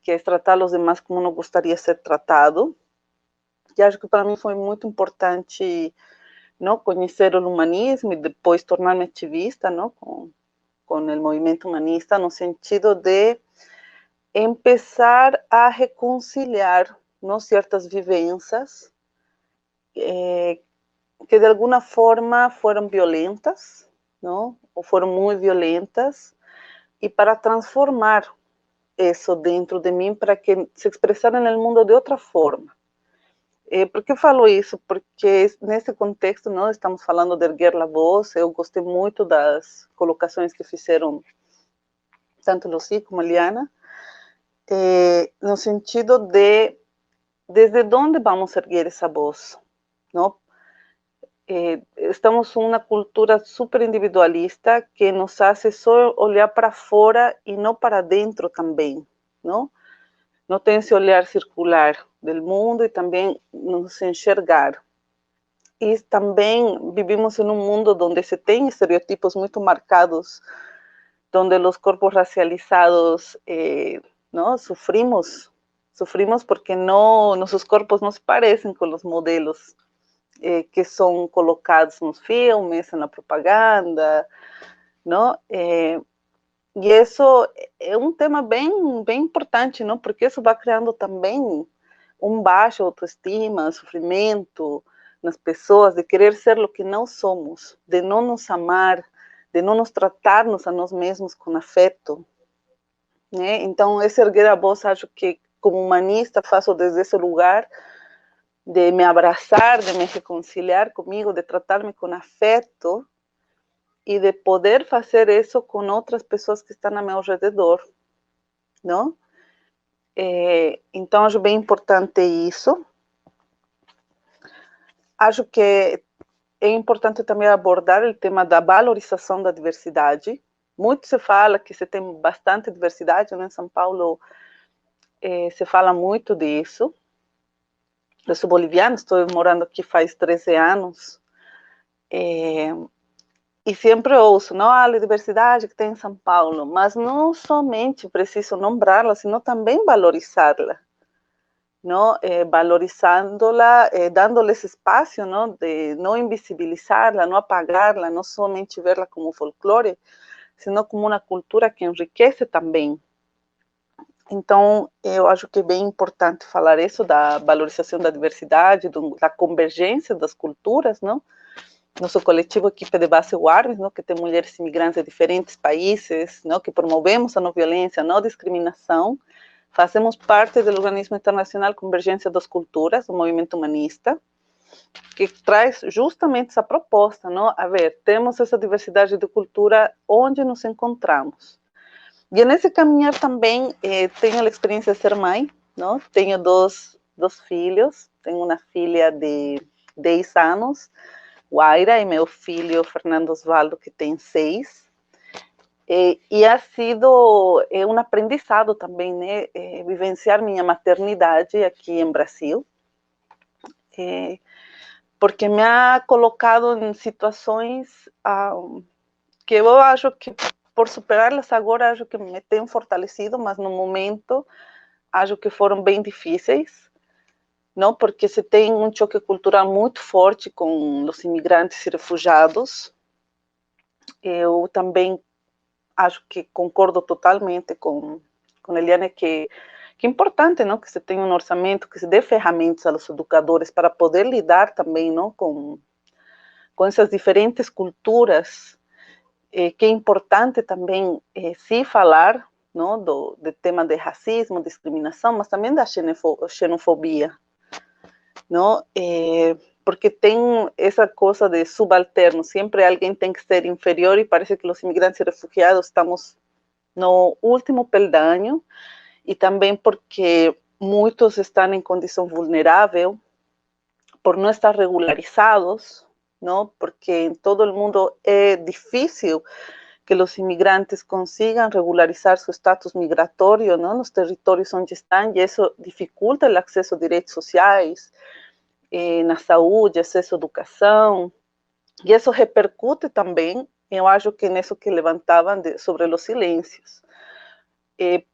que é tratar os demais como não gostaria de ser tratado. E acho que para mim foi muito importante, não, conhecer o humanismo e depois tornar-me ativista, não, com o movimento humanista, no sentido de começar a reconciliar, não, certas vivências que de alguma forma foram violentas, não, ou foram muito violentas, e para transformar isso dentro de mim para que se expressasse no mundo de outra forma. Por que eu falo isso? Porque nesse contexto nós estamos falando de erguer a voz. Eu gostei muito das colocações que fizeram tanto Lucy como a Liana, no sentido de desde onde vamos erguer essa voz, não? Estamos em uma cultura super individualista que nos faz só olhar para fora e não para dentro também, não? Não tem esse olhar circular do mundo e também nos enxergar. E também vivimos em um mundo onde se tem estereotipos muito marcados, onde os corpos racializados, não, sofrimos porque nossos corpos não se parecem com os modelos que são colocados nos filmes, na propaganda, não? E isso é um tema bem importante, não? Porque isso vai criando também baixa autoestima, sofrimento, nas pessoas de querer ser o que não somos, de não nos amar, de não nos tratarmos a nós mesmos com afeto, né? Então, esse erguer a voz, acho que como humanista faço desde esse lugar de me abraçar, de me reconciliar comigo, de tratar-me com afeto e de poder fazer isso com outras pessoas que estão ao meu redor, não? Então, acho bem importante isso. Acho que é importante também abordar o tema da valorização da diversidade. Muito se fala que se tem bastante diversidade, né? Em São Paulo se fala muito disso. Eu sou boliviana, estou morando aqui faz 13 anos. E sempre ouço, não, a diversidade que tem em São Paulo, mas não somente preciso nombrá-la, sino também valorizá-la, não? Valorizando-la, dando-lhe esse espaço, não? De não invisibilizá-la, não apagá-la, não somente verla como folclore, sino como uma cultura que enriquece também. Então, eu acho que é bem importante falar isso, da valorização da diversidade, da convergência das culturas, não? Nosso coletivo Equipe de Base UARMS, que tem mulheres imigrantes de diferentes países, que promovemos a não violência, a não discriminação, fazemos parte do organismo internacional Convergência das Culturas, o movimento humanista, que traz justamente essa proposta, a ver, temos essa diversidade de cultura onde nos encontramos. E nesse caminhar também tenho a experiência de ser mãe, tenho dois filhos, tenho uma filha de 10 anos, Waira, e meu filho Fernando Osvaldo, que tem 6. E ha sido um aprendizado também, né, vivenciar minha maternidade aqui em Brasil, porque me ha colocado em situações que eu acho que, por superá-las agora, acho que me tenho fortalecido, mas no momento acho que foram bem difíceis, não, porque se tem um choque cultural muito forte com os imigrantes e refugiados. Eu também acho que concordo totalmente com Eliane que é importante, não, que se tenha um orçamento, que se dê ferramentas aos educadores para poder lidar também, não, com essas diferentes culturas, que é importante também sim falar, não, do tema de racismo, discriminação, mas também da xenofobia, não? Porque tem essa coisa de subalterno, sempre alguém tem que ser inferior e parece que os imigrantes e refugiados estamos no último peldaño, e também porque muitos estão em condição vulnerável por não estar regularizados, não? Porque em todo o mundo é difícil que os imigrantes consigam regularizar seu status migratório, não, nos territórios onde estão, e isso dificulta o acesso a direitos sociais, na saúde, acesso à educação, e isso repercute também, eu acho que nisso que levantavam sobre os silêncios,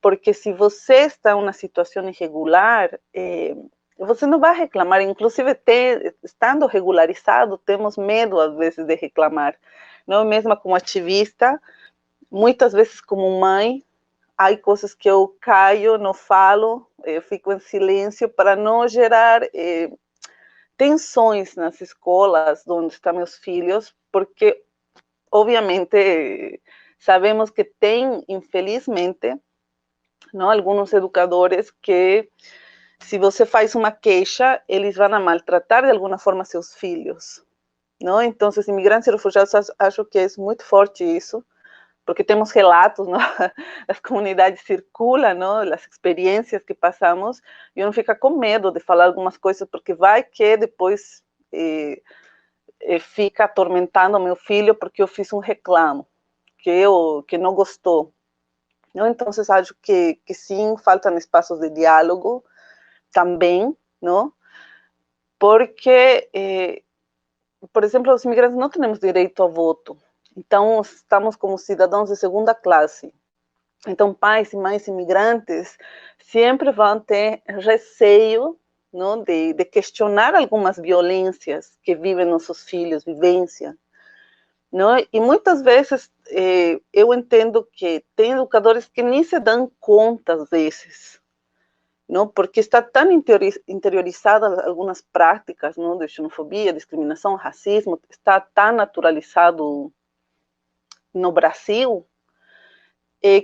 porque se você está em uma situação irregular, você não vai reclamar, inclusive estando regularizado, temos medo às vezes de reclamar, não, mesmo como ativista, muitas vezes como mãe, há coisas que eu caio, não falo, eu fico em silêncio para não gerar tensões nas escolas onde estão meus filhos, porque obviamente sabemos que tem, infelizmente, não, alguns educadores que, se você faz uma queixa, eles vão maltratar de alguma forma seus filhos, não? Então, os imigrantes e refugiados, acho que é muito forte isso, porque temos relatos, não? As comunidades circulam, não? As experiências que passamos, e uno fica com medo de falar algumas coisas, porque vai que depois fica atormentando meu filho porque eu fiz um reclamo, que não gostou. Não? Então, acho que sim, faltam espaços de diálogo também, não? Porque, por exemplo, os imigrantes não temos direito ao voto. Então, estamos como cidadãos de segunda classe. Então, pais e mães imigrantes sempre vão ter receio, não, de questionar algumas violências que vivem nossos filhos, vivência. Não? E muitas vezes eu entendo que tem educadores que nem se dão conta, às vezes, não? Porque está tão interiorizada algumas práticas, não, de xenofobia, discriminação, racismo, está tão naturalizado no Brasil,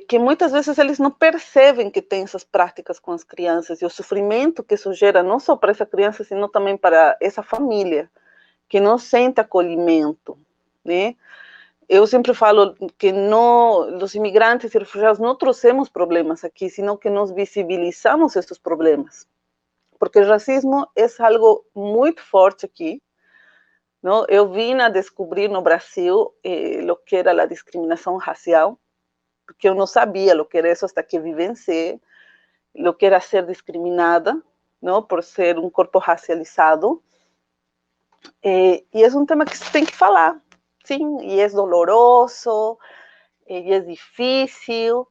que muitas vezes eles não percebem que tem essas práticas com as crianças, e o sofrimento que isso gera, não só para essa criança, sino também para essa família, que não sente acolhimento, né? Eu sempre falo que os imigrantes e refugiados não trouxemos problemas aqui, sino que nós visibilizamos esses problemas. Porque o racismo é algo muito forte aqui, não? Eu vim a descobrir no Brasil o que era a discriminação racial, porque eu não sabia o que era isso até que vivenciei, o que era ser discriminada, não? Por ser um corpo racializado. E é um tema que se tem que falar, sim, e é doloroso, e é difícil,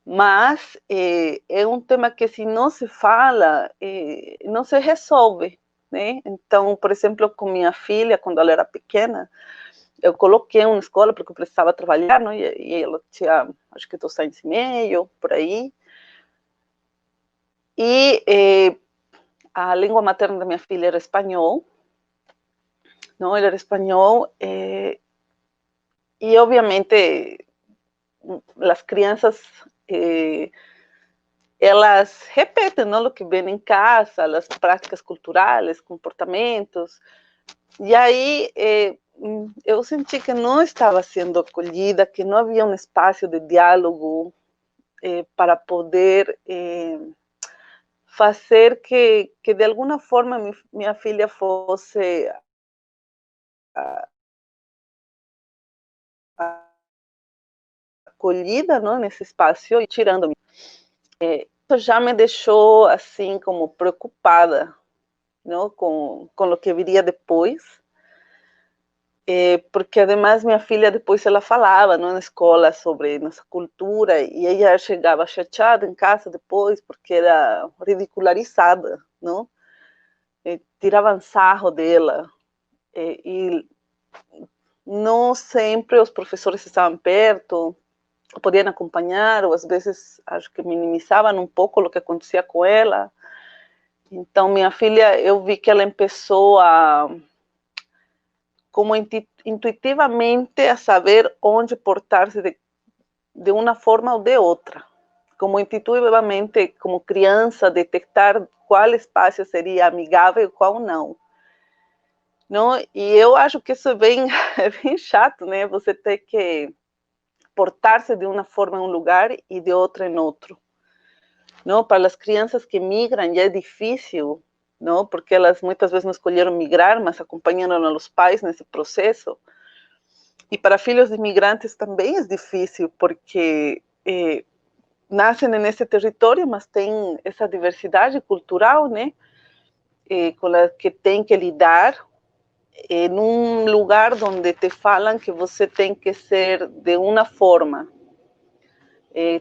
mas é um tema que se não se fala, não se resolve, né? Então, por exemplo, com minha filha, quando ela era pequena, eu coloquei uma escola porque eu precisava trabalhar, não? E ela tinha, acho que 2 anos e meio, por aí. E a língua materna da minha filha era espanhol, não? Ela era espanhol, e obviamente as crianças elas repetem, não, o que vem em casa, as práticas culturais, comportamentos, e aí eu senti que não estava sendo acolhida, que não havia um espaço de diálogo para poder fazer que de alguma forma minha filha fosse acolhida, não, nesse espaço, e tirando-me. Isso já me deixou assim como preocupada, não, com o que viria depois, porque además minha filha depois ela falava, não, na escola sobre nossa cultura, e ela chegava chateada em casa depois porque era ridicularizada, não? Tiravam sarro dela, e não sempre os professores estavam perto, podiam acompanhar, ou às vezes acho que minimizavam um pouco o que acontecia com ela. Então minha filha, eu vi que ela começou a, como intuitivamente, a saber onde portar-se de uma forma ou de outra, como intuitivamente, como criança, detectar qual espaço seria amigável e qual não. Não? E eu acho que isso é bem chato, né? Você ter que portar-se de uma forma em um lugar e de outra em outro. Não? Para as crianças que migram já é difícil, não? Porque elas muitas vezes não escolheram migrar, mas acompanharam os pais nesse processo. E para filhos de imigrantes também é difícil, porque nascem nesse território, mas tem essa diversidade cultural, né? Com a que tem que lidar, em um lugar onde te falam que você tem que ser de uma forma,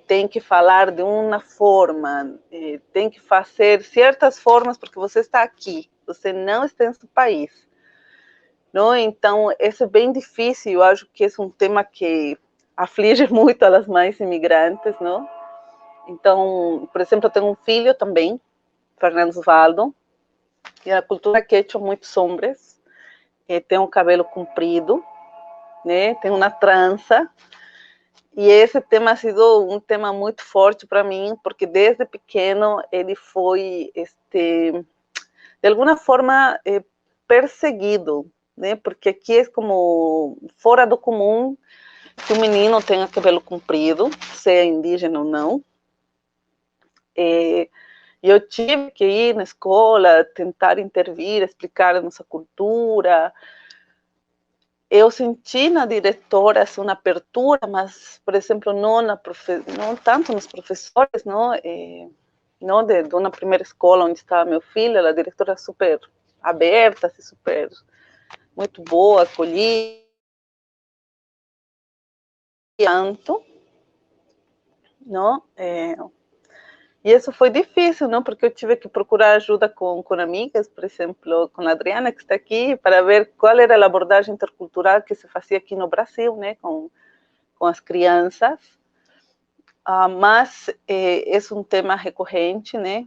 tem que falar de uma forma, tem que fazer certas formas porque você está aqui, você não está em seu país. Não? Então, isso é bem difícil, eu acho que é um tema que aflige muito as mães imigrantes, não? Então, por exemplo, eu tenho um filho também, Fernando Osvaldo, e a cultura quechua muitos homens, tem um cabelo comprido, né? Tem uma trança, e esse tema ha sido um tema muito forte para mim, porque desde pequeno ele foi, de alguma forma, perseguido, né? Porque aqui é como fora do comum que o menino tenha cabelo comprido, seja indígena ou não. E eu tive que ir na escola, tentar intervir, explicar a nossa cultura. Eu senti na diretora assim, uma abertura, mas, por exemplo, não tanto nos professores, não de uma primeira escola onde estava meu filho, a diretora super aberta, assim, super muito boa, acolhida, não? E isso foi difícil, não? Porque eu tive que procurar ajuda com amigas, por exemplo, com a Adriana, que está aqui, para ver qual era a abordagem intercultural que se fazia aqui no Brasil, né? Com as crianças. Mas é um tema recorrente, né?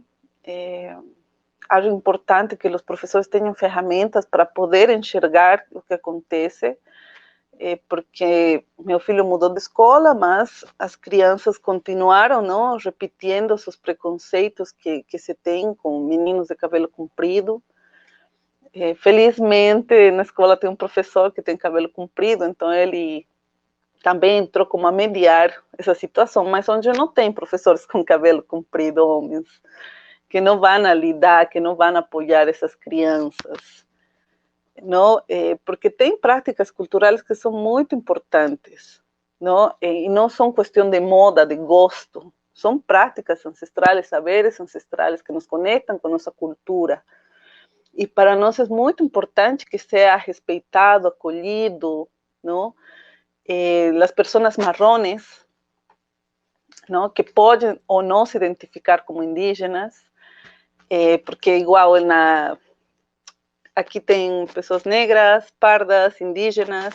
acho importante que os professores tenham ferramentas para poder enxergar o que acontece, porque meu filho mudou de escola, mas as crianças continuaram, não, repetindo seus preconceitos que se tem com meninos de cabelo comprido. Felizmente, na escola tem um professor que tem cabelo comprido, então ele também entrou como a mediar essa situação, mas onde não tem professores com cabelo comprido, homens, que não vão lidar, que não vão apoiar essas crianças, não? Porque tem práticas culturais que são muito importantes, não? E não são questão de moda, de gosto, são práticas ancestrais, saberes ancestrais que nos conectam com nossa cultura. E para nós é muito importante que seja respeitado, acolhido, não? As pessoas marrones, não? Que podem ou não se identificar como indígenas, porque igual aqui tem pessoas negras, pardas, indígenas,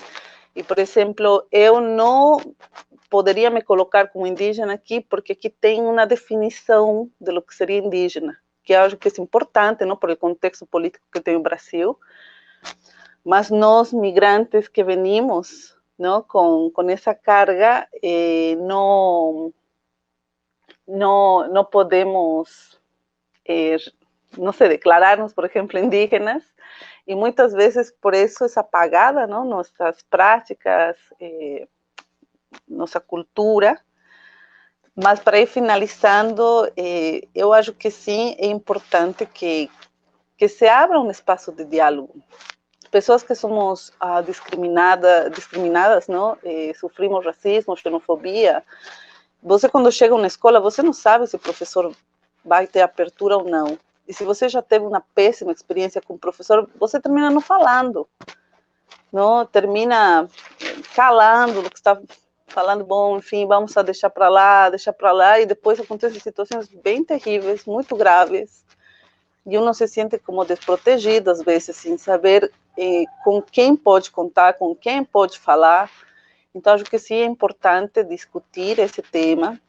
e, por exemplo, eu não poderia me colocar como indígena aqui, porque aqui tem uma definição de lo que seria indígena, que acho que é importante, não, por o contexto político que tem o Brasil, mas nós, migrantes que venimos, não, com essa carga, não podemos, não sei, declarar-nos, por exemplo, indígenas, e muitas vezes por isso é apagada, não, nossas práticas, nossa cultura. Mas para ir finalizando, eu acho que sim, é importante que se abra um espaço de diálogo. Pessoas que somos discriminadas, não? Sofrimos racismo, xenofobia. Você, quando chega na escola, você não sabe se o professor vai ter abertura ou não. E se você já teve uma péssima experiência com o professor, você termina não falando, não? Termina calando o que está falando, bom, enfim, vamos a deixar para lá, e depois acontecem situações bem terríveis, muito graves, e uno se sente como desprotegido, às vezes, sem saber com quem pode contar, com quem pode falar. Então, acho que sim, é importante discutir esse tema.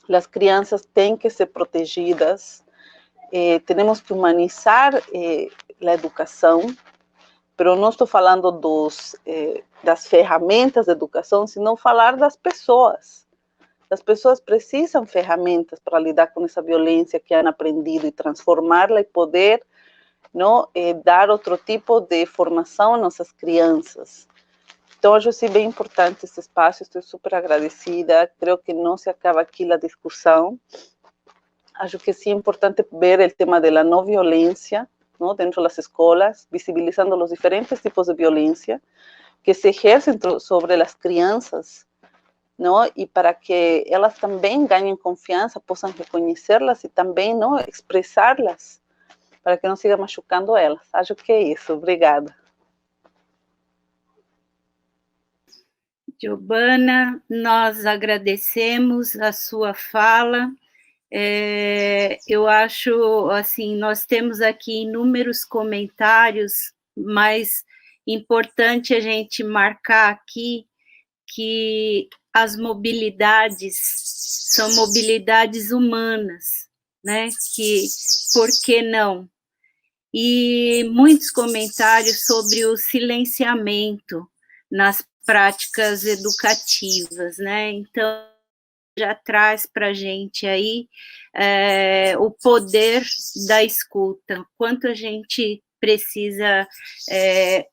As crianças têm que ser protegidas, temos que humanizar a educação, pero não estou falando das ferramentas de educação, senão falar das pessoas. As pessoas precisam de ferramentas para lidar com essa violência que han aprendido e transformá-la e poder, não, dar outro tipo de formação a nossas crianças. Então, acho sim bem importante esse espaço, estou super agradecida, creio que não se acaba aqui a discussão. Acho que sim é importante ver o tema da não violência, não, dentro das escolas, visibilizando os diferentes tipos de violência que se exercem sobre as crianças, não, e para que elas também ganhem confiança, possam reconhecê-las e também, não, expressá-las, para que não siga machucando elas. Acho que é isso. Obrigada. Giovana, nós agradecemos a sua fala. Eu acho, assim, nós temos aqui inúmeros comentários, mas importante a gente marcar aqui que as mobilidades são mobilidades humanas, né? Que, por que não? E muitos comentários sobre o silenciamento nas práticas educativas, né? Então, já traz para a gente aí o poder da escuta, quanto a gente precisa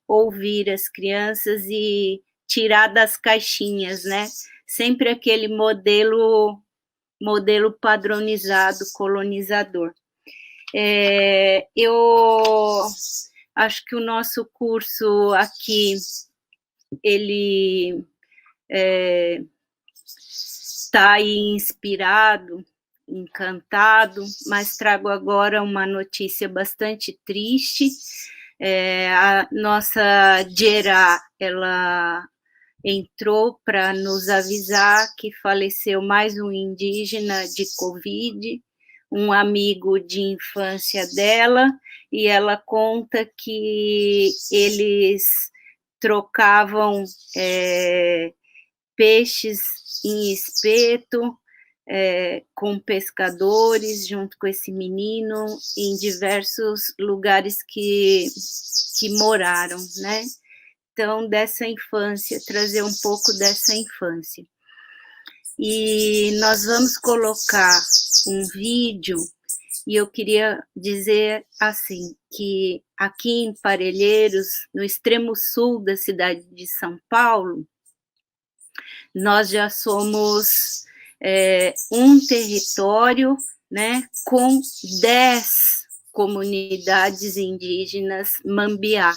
ouvir as crianças e tirar das caixinhas, né? Sempre aquele modelo padronizado, colonizador. Eu acho que o nosso curso aqui, ele está aí inspirado, encantado, mas trago agora uma notícia bastante triste. A nossa Gera, ela entrou para nos avisar que faleceu mais um indígena de Covid, um amigo de infância dela, e ela conta que eles trocavam peixes em espeto, com pescadores, junto com esse menino, em diversos lugares que moraram, né? Então, dessa infância, trazer um pouco dessa infância. E nós vamos colocar um vídeo, e eu queria dizer assim, que aqui em Parelheiros, no extremo sul da cidade de São Paulo, nós já somos um território, né, com 10 comunidades indígenas Mambiá.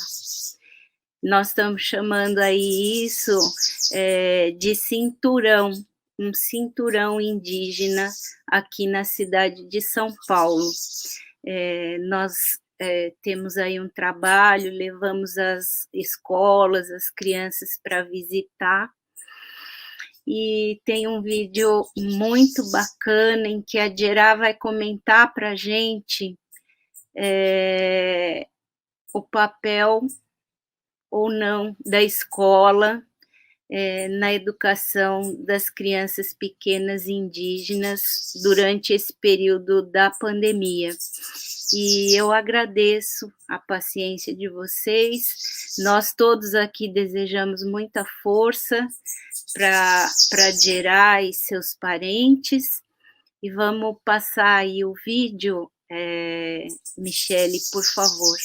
Nós estamos chamando aí isso de cinturão, um cinturão indígena aqui na cidade de São Paulo. Nós temos aí um trabalho, levamos as escolas, as crianças para visitar, e tem um vídeo muito bacana em que a Gerá vai comentar para a gente o papel ou não da escola na educação das crianças pequenas indígenas durante esse período da pandemia. E eu agradeço a paciência de vocês. Nós todos aqui desejamos muita força para Gerá e seus parentes. E vamos passar aí o vídeo, Michele, por favor.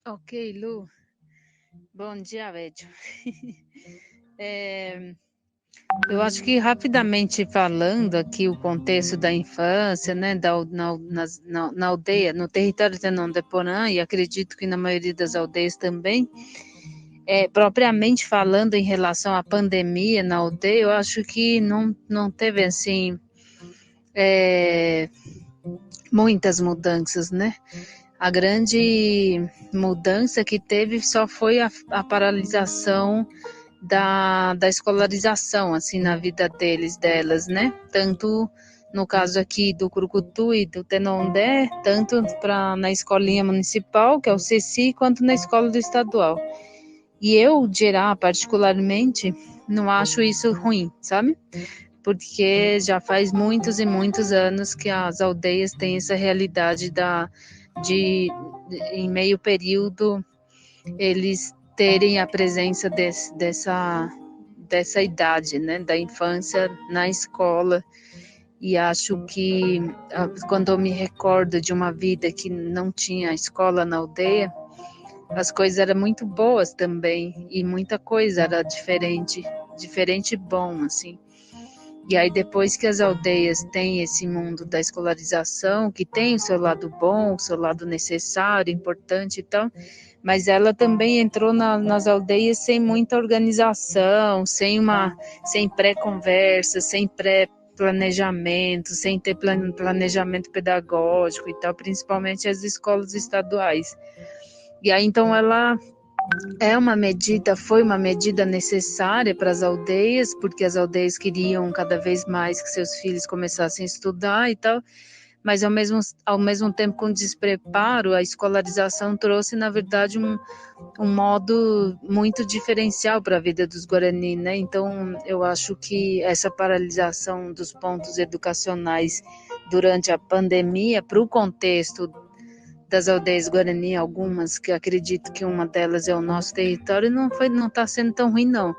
Ok, Lu. Bom dia, Bédio. Eu acho que rapidamente falando aqui o contexto da infância, né, na aldeia, no território de Tenondeporã, e acredito que na maioria das aldeias também, propriamente falando em relação à pandemia na aldeia, eu acho que não teve, assim, muitas mudanças, né? A grande mudança que teve só foi a paralisação da escolarização, assim, na vida delas, né? Tanto no caso aqui do Curucutu e do Tenondé, tanto na escolinha municipal, que é o CECI, quanto na escola do estadual. E eu, Gerá, particularmente, não acho isso ruim, sabe? Porque já faz muitos e muitos anos que as aldeias têm essa realidade em meio período, eles terem a presença dessa idade, né, da infância na escola. E acho que quando eu me recordo de uma vida que não tinha escola na aldeia, as coisas eram muito boas também, e muita coisa era diferente e bom, assim. E aí depois que as aldeias têm esse mundo da escolarização, que tem o seu lado bom, o seu lado necessário, importante e tal, mas ela também entrou nas aldeias sem muita organização, sem pré-conversa, sem pré-planejamento, sem ter planejamento pedagógico e tal, principalmente as escolas estaduais. E aí então ela foi uma medida necessária para as aldeias, porque as aldeias queriam cada vez mais que seus filhos começassem a estudar e tal, mas ao mesmo tempo, com despreparo, a escolarização trouxe, na verdade, um modo muito diferencial para a vida dos Guarani, né? Então, eu acho que essa paralisação dos pontos educacionais durante a pandemia, para o contexto das aldeias Guarani, algumas, que acredito que uma delas é o nosso território, não está sendo tão ruim, não.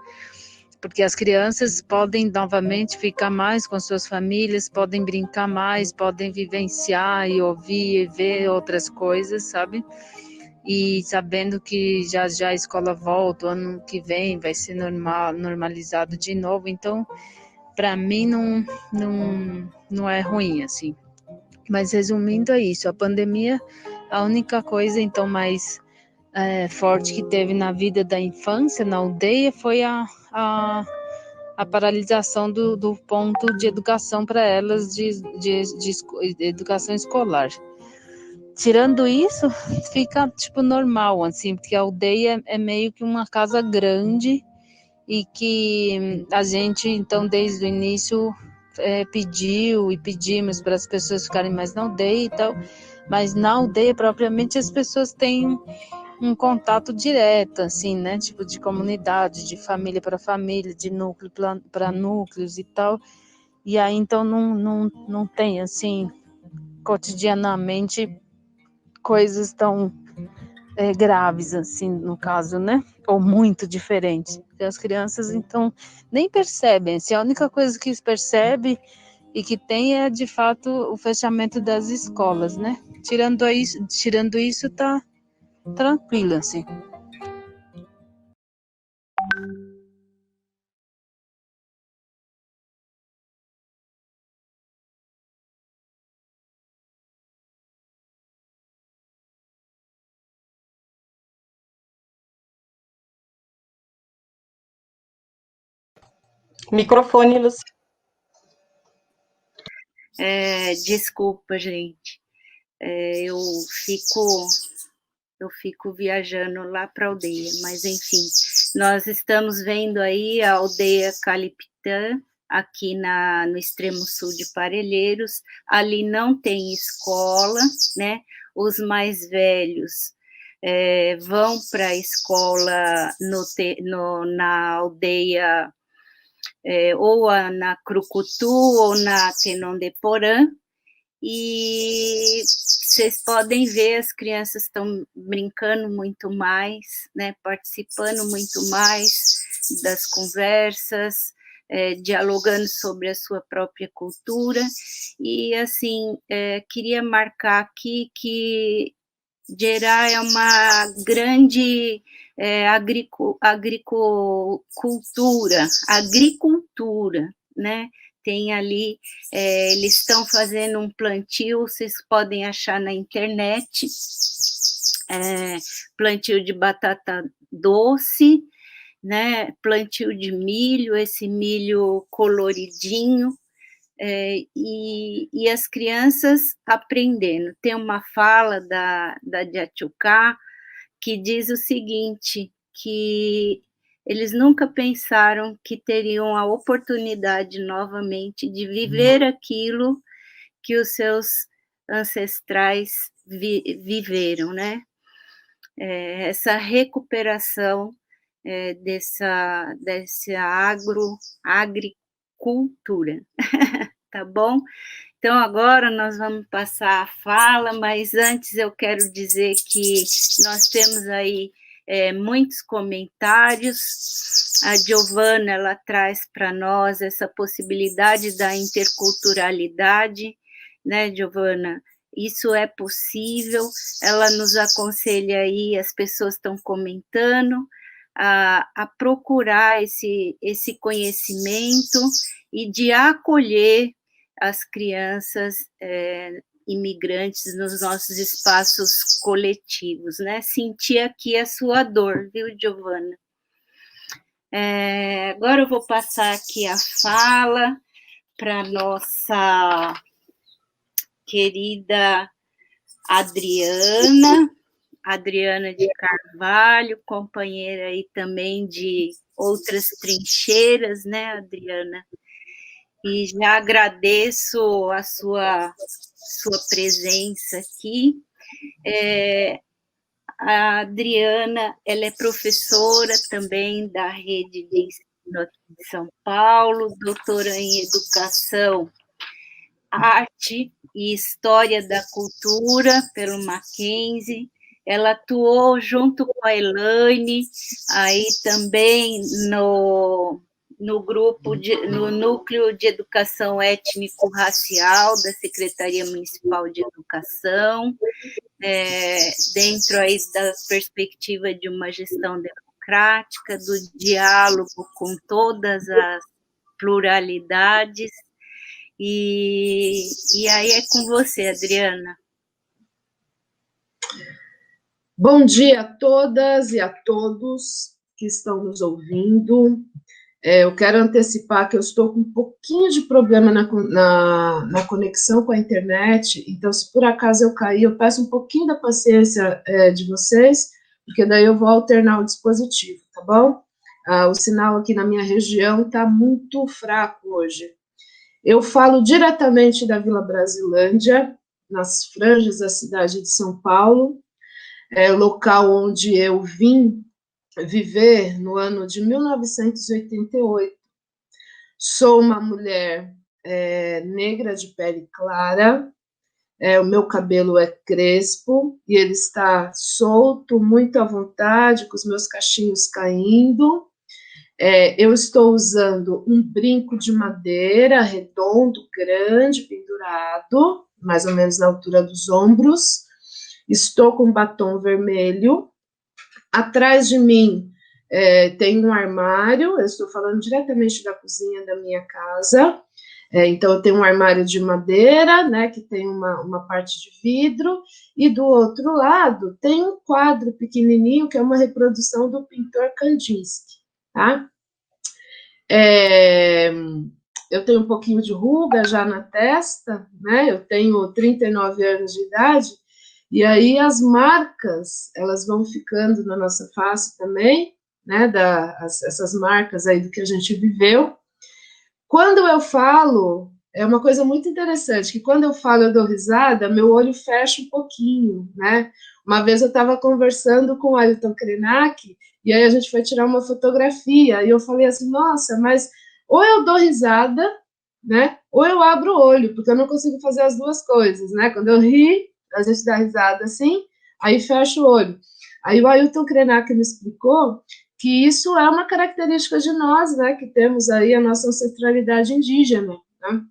Porque as crianças podem novamente ficar mais com suas famílias, podem brincar mais, podem vivenciar e ouvir e ver outras coisas, sabe? E sabendo que já a escola volta, o ano que vem vai ser normalizado de novo, então, para mim, não é ruim, assim. Mas resumindo, é isso, a pandemia, a única coisa, então, mais forte que teve na vida da infância, na aldeia, foi a paralisação do ponto de educação para elas, de educação escolar. tirando isso, fica, tipo, normal, assim, porque a aldeia é meio que uma casa grande e que a gente, então, desde o início, pediu e pedimos para as pessoas ficarem mais na aldeia e tal, mas na aldeia, propriamente, as pessoas têm um contato direto, assim, né, tipo, de comunidade, de família para família, de núcleo para núcleos e tal, e aí, então, não tem, assim, cotidianamente, coisas tão graves, assim, no caso, né? Ou muito diferentes. E as crianças, então, nem percebem. Assim, a única coisa que eles percebem e que tem é, de fato, o fechamento das escolas, né? Tirando isso, tá tranquilo, assim. Microfone, Luci. Desculpa, gente. Eu fico viajando lá para a aldeia, mas enfim, nós estamos vendo aí a aldeia Calipitã, aqui no extremo sul de Parelheiros. Ali não tem escola, né? Os mais velhos vão para a escola na aldeia, ou na Crucutu ou na Tenon de Porã, e vocês podem ver, as crianças estão brincando muito mais, né, participando muito mais das conversas, dialogando sobre a sua própria cultura, e assim, queria marcar aqui que Gerá é uma grande agricultura, né? Tem ali, eles estão fazendo um plantio, vocês podem achar na internet, plantio de batata doce, né? Plantio de milho, esse milho coloridinho, e as crianças aprendendo. Tem uma fala da Diatchuká que diz o seguinte, que eles nunca pensaram que teriam a oportunidade novamente de viver aquilo que os seus ancestrais viveram, né? Essa recuperação dessa agricultura, tá bom? Então, agora nós vamos passar a fala, mas antes eu quero dizer que nós temos aí muitos comentários. A Giovana, ela traz para nós essa possibilidade da interculturalidade, né, Giovana? Isso é possível, ela nos aconselha aí, as pessoas estão comentando, a procurar esse conhecimento e de acolher as crianças imigrantes nos nossos espaços coletivos, né? Sentir aqui a sua dor, viu, Giovana? Agora eu vou passar aqui a fala para nossa querida Adriana de Carvalho, companheira aí também de outras trincheiras, né, Adriana? E já agradeço a sua presença aqui. A Adriana, ela é professora também da rede de ensino aqui de São Paulo, doutora em educação, arte e história da cultura pelo Mackenzie. Ela atuou junto com a Elaine, aí também no Núcleo de Educação Étnico-Racial da Secretaria Municipal de Educação, dentro aí da perspectiva de uma gestão democrática, do diálogo com todas as pluralidades, e aí é com você, Adriana. Bom dia a todas e a todos que estão nos ouvindo. Eu quero antecipar que eu estou com um pouquinho de problema na conexão com a internet, então, se por acaso eu cair, eu peço um pouquinho da paciência de vocês, porque daí eu vou alternar o dispositivo, tá bom? O sinal aqui na minha região está muito fraco hoje. Eu falo diretamente da Vila Brasilândia, nas franjas da cidade de São Paulo, local onde eu vim viver no ano de 1988. Sou uma mulher negra de pele clara, o meu cabelo é crespo e ele está solto, muito à vontade, com os meus cachinhos caindo. Eu estou usando um brinco de madeira redondo, grande, pendurado, mais ou menos na altura dos ombros. Estou com um batom vermelho. Atrás de mim tem um armário, eu estou falando diretamente da cozinha da minha casa. Então, eu tenho um armário de madeira, né, que tem uma parte de vidro, e do outro lado tem um quadro pequenininho, que é uma reprodução do pintor Kandinsky, tá? Eu tenho um pouquinho de ruga já na testa, né, eu tenho 39 anos de idade, e aí as marcas, elas vão ficando na nossa face também, né, essas marcas aí do que a gente viveu. Quando eu falo, é uma coisa muito interessante, que quando eu falo, eu dou risada, meu olho fecha um pouquinho, né? Uma vez eu estava conversando com o Ailton Krenak, e aí a gente foi tirar uma fotografia, e eu falei assim, nossa, mas ou eu dou risada, né, ou eu abro o olho, porque eu não consigo fazer as duas coisas, né? Quando eu ri, a gente dá risada assim, aí fecha o olho. Aí o Ailton Krenak me explicou que isso é uma característica de nós, né, que temos aí a nossa ancestralidade indígena, né?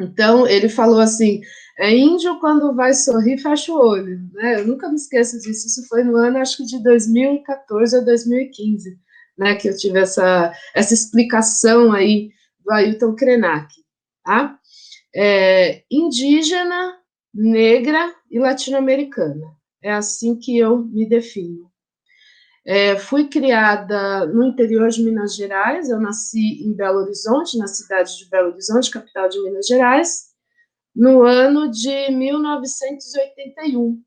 Então, ele falou assim, índio quando vai sorrir, fecha o olho, né? Eu nunca me esqueço disso, isso foi no ano, acho que de 2014 ou 2015, né, que eu tive essa explicação aí do Ailton Krenak, tá? Indígena, negra e latino-americana, é assim que eu me defino. Fui criada no interior de Minas Gerais, eu nasci em Belo Horizonte, na cidade de Belo Horizonte, capital de Minas Gerais, no ano de 1981.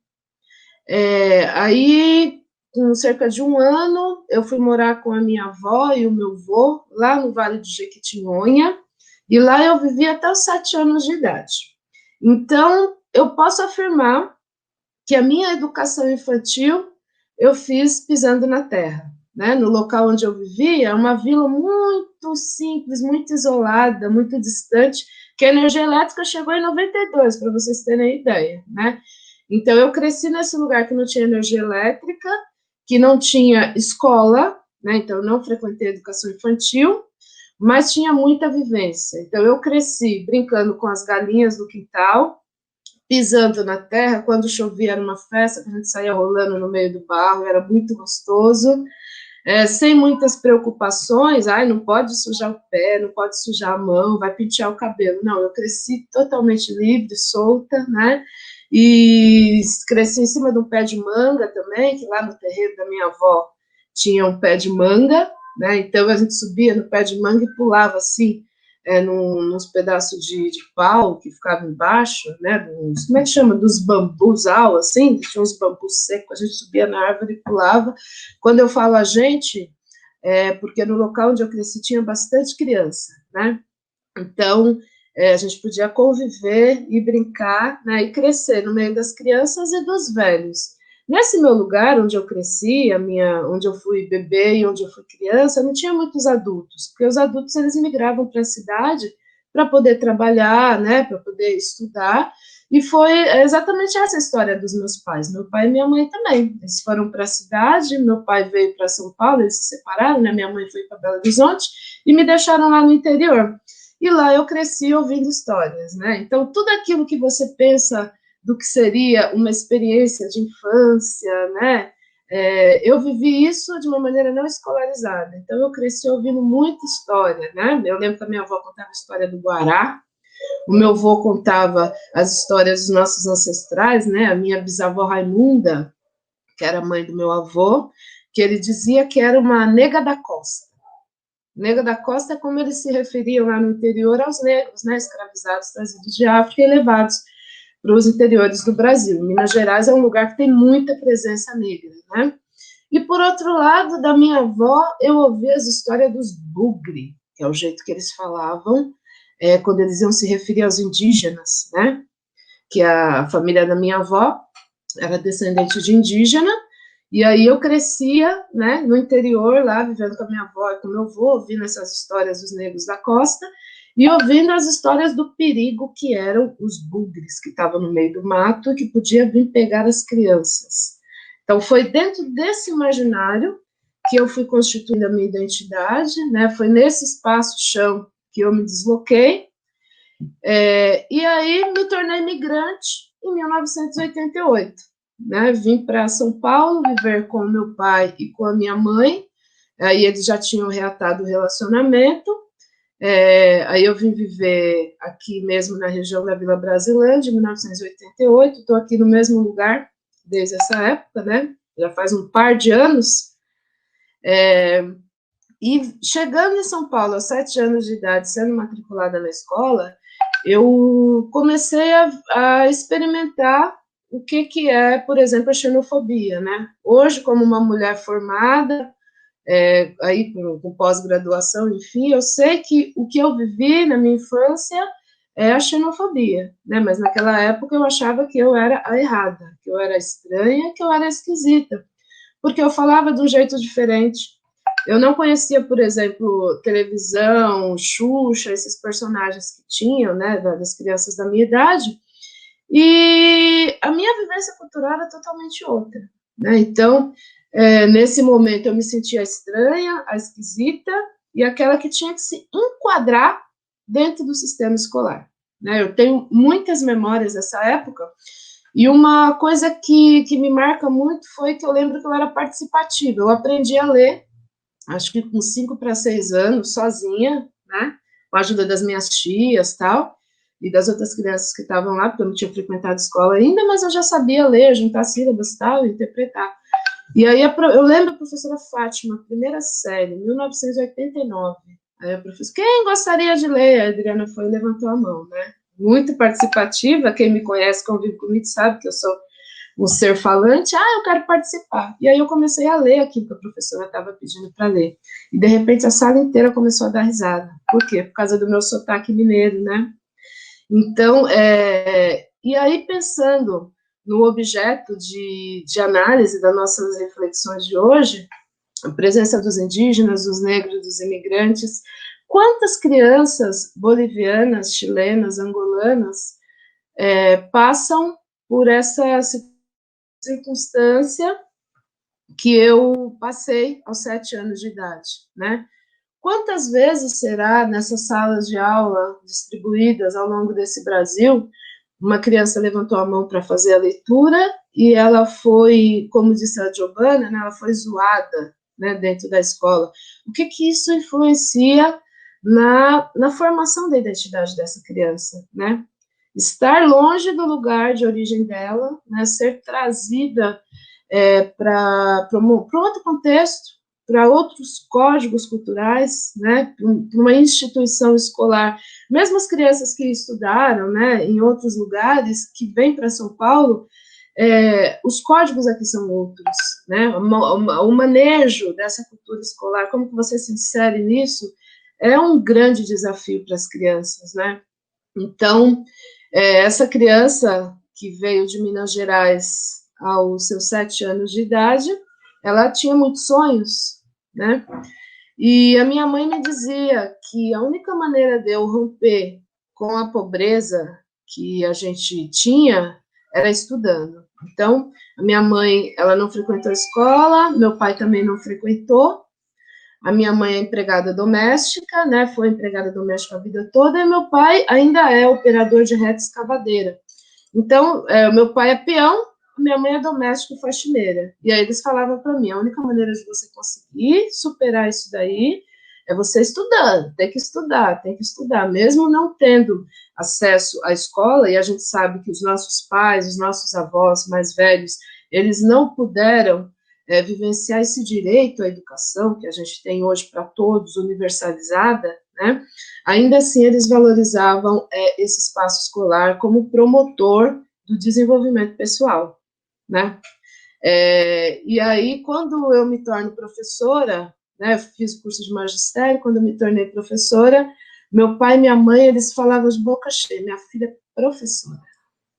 Aí, com cerca de um ano, eu fui morar com a minha avó e o meu avô, lá no Vale de Jequitinhonha, e lá eu vivi até os 7 anos de idade. Então, eu posso afirmar que a minha educação infantil eu fiz pisando na terra, né? No local onde eu vivia, é uma vila muito simples, muito isolada, muito distante, que a energia elétrica chegou em 92, para vocês terem ideia, né? Então, eu cresci nesse lugar que não tinha energia elétrica, que não tinha escola, né? Então, eu não frequentei educação infantil, mas tinha muita vivência. Então, eu cresci brincando com as galinhas do quintal, pisando na terra, quando chovia era uma festa, a gente saía rolando no meio do barro, era muito gostoso, sem muitas preocupações, não pode sujar o pé, não pode sujar a mão, vai pentear o cabelo, não, eu cresci totalmente livre, solta, né, e cresci em cima de um pé de manga também, que lá no terreiro da minha avó tinha um pé de manga, né, então a gente subia no pé de manga e pulava assim, nos pedaços de pau que ficava embaixo, né, como é que chama, dos bambus assim, tinha uns bambus secos, a gente subia na árvore e pulava. Quando eu falo a gente, porque no local onde eu cresci tinha bastante criança, né, então a gente podia conviver e brincar, né, e crescer no meio das crianças e dos velhos. Nesse meu lugar, onde eu cresci, onde eu fui bebê e onde eu fui criança, não tinha muitos adultos, porque os adultos, eles migravam para a cidade para poder trabalhar, né, para poder estudar, e foi exatamente essa a história dos meus pais. Meu pai e minha mãe também, eles foram para a cidade, meu pai veio para São Paulo, eles se separaram, né, minha mãe foi para Belo Horizonte, e me deixaram lá no interior. E lá eu cresci ouvindo histórias, né, então tudo aquilo que você pensa do que seria uma experiência de infância, né? Eu vivi isso de uma maneira não escolarizada, então eu cresci ouvindo muita história, né? Eu lembro que a minha avó contava a história do Guará, o meu avô contava as histórias dos nossos ancestrais, né? A minha bisavó Raimunda, que era mãe do meu avô, que ele dizia que era uma nega da costa. Negro da costa é como eles se referiam lá no interior aos negros, né, escravizados, trazidos de África e levados para os interiores do Brasil. Minas Gerais é um lugar que tem muita presença negra, né? E, por outro lado, da minha avó, eu ouvi as histórias dos bugre, que é o jeito que eles falavam, quando eles iam se referir aos indígenas, né? Que a família da minha avó era descendente de indígena, e aí eu crescia, né, no interior, lá, vivendo com a minha avó e com meu avô, ouvindo essas histórias dos negros da costa, e ouvindo as histórias do perigo que eram os bugres, que estavam no meio do mato e que podiam vir pegar as crianças. Então, foi dentro desse imaginário que eu fui constituindo a minha identidade, né, foi nesse espaço-chão que eu me desloquei, e aí me tornei migrante em 1988, né, vim para São Paulo viver com o meu pai e com a minha mãe, aí eles já tinham reatado o relacionamento, aí eu vim viver aqui mesmo na região da Vila Brasilândia, em 1988, estou aqui no mesmo lugar desde essa época, né, já faz um par de anos, e chegando em São Paulo aos 7 anos de idade, sendo matriculada na escola, eu comecei a experimentar o que é, por exemplo, a xenofobia, né? Hoje, como uma mulher formada, aí com pós-graduação, enfim, eu sei que o que eu vivi na minha infância é a xenofobia, né? Mas naquela época eu achava que eu era a errada, que eu era estranha, que eu era esquisita, porque eu falava de um jeito diferente. Eu não conhecia, por exemplo, televisão, Xuxa, esses personagens que tinham, né, das crianças da minha idade, e a minha vivência cultural era totalmente outra, né? Então, nesse momento eu me sentia estranha, a esquisita, e aquela que tinha que se enquadrar dentro do sistema escolar, né? Eu tenho muitas memórias dessa época, e uma coisa que me marca muito foi que eu lembro que eu era participativa, eu aprendi a ler, acho que com 5 para 6 anos, sozinha, né, com a ajuda das minhas tias, tal, e das outras crianças que estavam lá, porque eu não tinha frequentado escola ainda, mas eu já sabia ler, juntar sílabas, tal, interpretar. E aí eu lembro a professora Fátima, primeira série, 1989, aí a professora, quem gostaria de ler? A Adriana foi e levantou a mão, né, muito participativa, quem me conhece, convive comigo, sabe que eu sou um ser falante, eu quero participar. E aí eu comecei a ler aquilo que a professora estava pedindo para ler. E, de repente, a sala inteira começou a dar risada. Por quê? Por causa do meu sotaque mineiro, né? Então, e aí, pensando no objeto de análise das nossas reflexões de hoje, a presença dos indígenas, dos negros, dos imigrantes, quantas crianças bolivianas, chilenas, angolanas passam por essa circunstância que eu passei aos 7 anos de idade, né? Quantas vezes será nessas salas de aula distribuídas ao longo desse Brasil, uma criança levantou a mão para fazer a leitura e ela foi, como disse a Giovana, né, ela foi zoada, né, dentro da escola. O que isso influencia na formação da identidade dessa criança, né? Estar longe do lugar de origem dela, né, ser trazida para outro contexto, para outros códigos culturais, né, para uma instituição escolar. Mesmo as crianças que estudaram, né, em outros lugares, que vêm para São Paulo, os códigos aqui são outros, né, o manejo dessa cultura escolar, como que você se insere nisso, é um grande desafio para as crianças, né. Então, essa criança que veio de Minas Gerais aos seus 7 anos de idade, ela tinha muitos sonhos, né? E a minha mãe me dizia que a única maneira de eu romper com a pobreza que a gente tinha era estudando. Então, a minha mãe, ela não frequentou a escola, meu pai também não frequentou. A minha mãe é empregada doméstica, né, foi empregada doméstica a vida toda, e meu pai ainda é operador de reta escavadeira. Então, meu pai é peão, minha mãe é doméstica e faxineira. E aí eles falavam para mim, a única maneira de você conseguir superar isso daí é você estudando, tem que estudar, mesmo não tendo acesso à escola, e a gente sabe que os nossos pais, os nossos avós mais velhos, eles não puderam vivenciar esse direito à educação que a gente tem hoje para todos, universalizada, né? Ainda assim eles valorizavam esse espaço escolar como promotor do desenvolvimento pessoal, né? E aí, quando eu me torno professora, né, eu fiz o curso de magistério, quando eu me tornei professora, meu pai e minha mãe, eles falavam de boca cheia, minha filha é professora,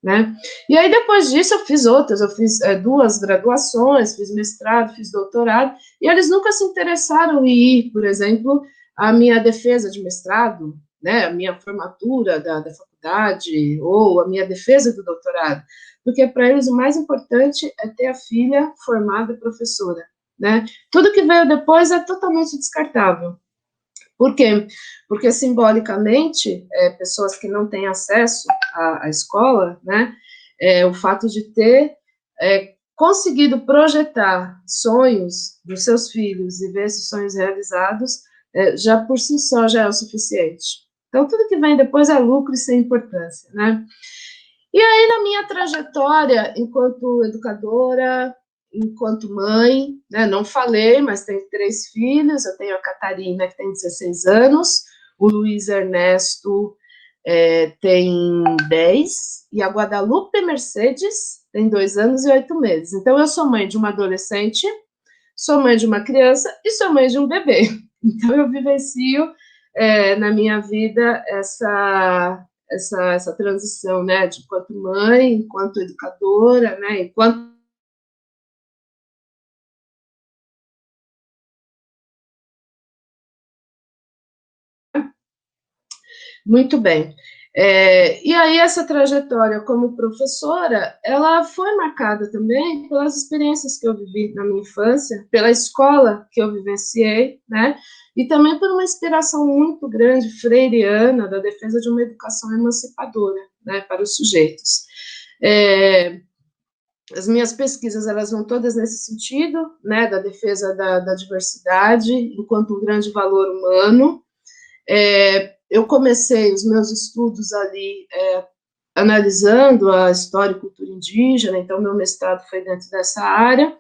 né? E aí, depois disso, eu fiz outras, eu fiz 2 graduações, fiz mestrado, fiz doutorado, e eles nunca se interessaram em ir, por exemplo, à minha defesa de mestrado, né, a minha formatura da faculdade, ou a minha defesa do doutorado, porque para eles o mais importante é ter a filha formada professora, né? Tudo que veio depois é totalmente descartável. Por quê? Porque, simbolicamente, pessoas que não têm acesso à escola, né, o fato de ter conseguido projetar sonhos dos seus filhos e ver esses sonhos realizados, já por si só já é o suficiente. Então, tudo que vem depois é lucro e sem importância, né? E aí, na minha trajetória enquanto educadora, enquanto mãe, né, não falei, mas tenho 3 filhos, eu tenho a Catarina, que tem 16 anos, o Luiz Ernesto tem 10, e a Guadalupe Mercedes tem 2 anos e 8 meses. Então, eu sou mãe de uma adolescente, sou mãe de uma criança e sou mãe de um bebê. Então, eu vivencio na minha vida essa transição, né, de enquanto mãe, enquanto educadora, né, enquanto muito bem. E aí, essa trajetória como professora, ela foi marcada também pelas experiências que eu vivi na minha infância, pela escola que eu vivenciei, né, e também por uma inspiração muito grande freiriana da defesa de uma educação emancipadora, né, para os sujeitos. As minhas pesquisas, elas vão todas nesse sentido, né, da defesa da diversidade enquanto um grande valor humano. Eu comecei os meus estudos ali analisando a história e cultura indígena, então meu mestrado foi dentro dessa área,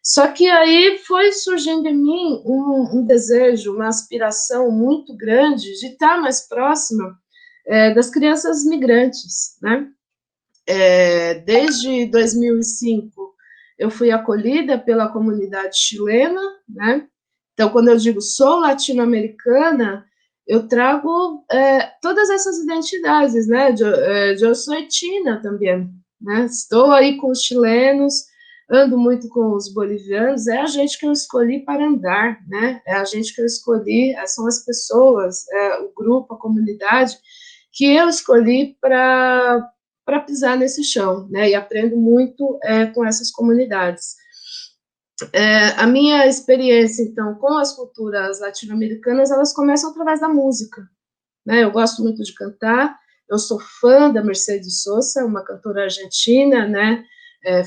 só que aí foi surgindo em mim um desejo, uma aspiração muito grande de estar mais próxima das crianças migrantes, né? Desde 2005, eu fui acolhida pela comunidade chilena, né? Então, quando eu digo sou latino-americana, eu trago todas essas identidades, né? Eu sou china também, né? Estou aí com os chilenos, ando muito com os bolivianos, é a gente que eu escolhi para andar, né? É a gente que eu escolhi, são as pessoas, o grupo, a comunidade, que eu escolhi para pisar nesse chão, né? E aprendo muito com essas comunidades. A minha experiência, então, com as culturas latino-americanas, elas começam através da música, né? Eu gosto muito de cantar, eu sou fã da Mercedes Sosa, uma cantora argentina, né?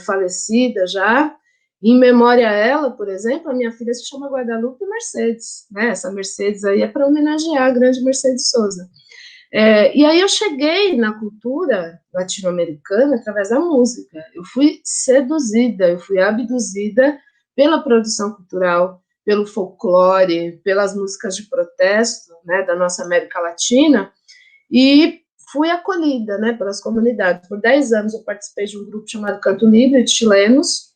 Falecida já. Em memória a ela, por exemplo, a minha filha se chama Guadalupe Mercedes, né? Essa Mercedes aí é para homenagear a grande Mercedes Sosa. E aí eu cheguei na cultura latino-americana através da música. Eu fui seduzida, eu fui abduzida pela produção cultural, pelo folclore, pelas músicas de protesto, né, da nossa América Latina, e fui acolhida, né, pelas comunidades. Por 10 anos eu participei de um grupo chamado Canto Livre de chilenos.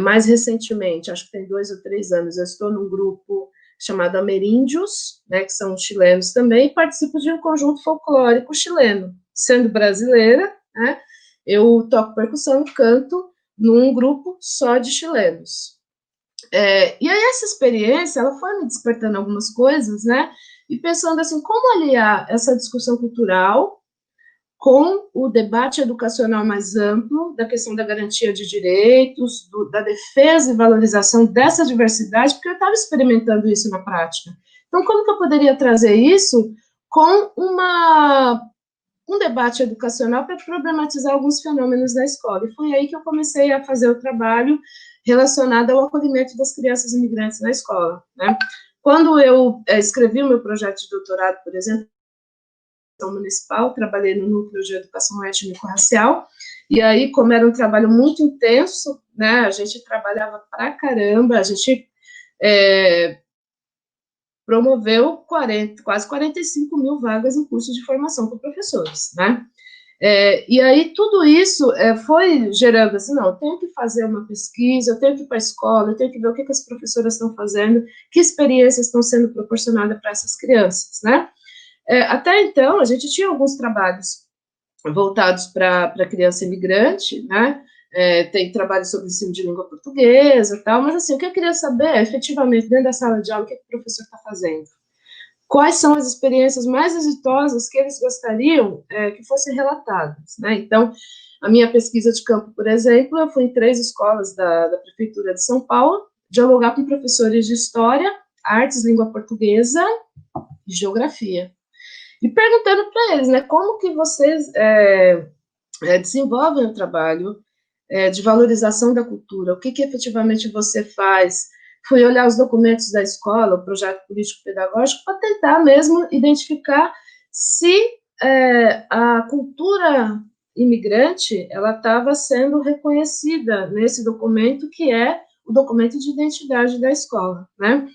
Mais recentemente, acho que tem 2 ou 3 anos, eu estou num grupo chamado Ameríndios, né, que são chilenos também, e participo de um conjunto folclórico chileno. Sendo brasileira, né, eu toco percussão e canto num grupo só de chilenos. E aí essa experiência, ela foi me despertando algumas coisas, né, e pensando assim, como aliar essa discussão cultural com o debate educacional mais amplo, da questão da garantia de direitos, da defesa e valorização dessa diversidade, porque eu estava experimentando isso na prática. Então, como que eu poderia trazer isso com um debate educacional para problematizar alguns fenômenos da escola? E foi aí que eu comecei a fazer o trabalho relacionado ao acolhimento das crianças imigrantes na escola, né? Quando eu escrevi o meu projeto de doutorado, por exemplo, municipal, trabalhei no núcleo de educação étnico-racial, E aí, como era um trabalho muito intenso, né, a gente trabalhava pra caramba, a gente promoveu quase 45 mil vagas em cursos de formação para professores, né? E aí tudo isso foi gerando assim, não, eu tenho que fazer uma pesquisa, eu tenho que ir para a escola, eu tenho que ver o que as professoras estão fazendo, que experiências estão sendo proporcionadas para essas crianças, né? Até então, a gente tinha alguns trabalhos voltados para criança imigrante, né? Tem trabalho sobre ensino de língua portuguesa e tal, mas assim, o que eu queria saber é, efetivamente, dentro da sala de aula, o que o professor está fazendo? Quais são as experiências mais exitosas que eles gostariam que fossem relatadas, né? Então, a minha pesquisa de campo, por exemplo, eu fui em 3 escolas da Prefeitura de São Paulo, dialogar com professores de História, Artes, Língua Portuguesa e Geografia. E perguntando para eles, né, como que vocês desenvolvem o trabalho de valorização da cultura, o que efetivamente você faz. Fui olhar os documentos da escola, o projeto político-pedagógico, para tentar mesmo identificar se a cultura imigrante ela estava sendo reconhecida nesse documento, que é o documento de identidade da escola, né?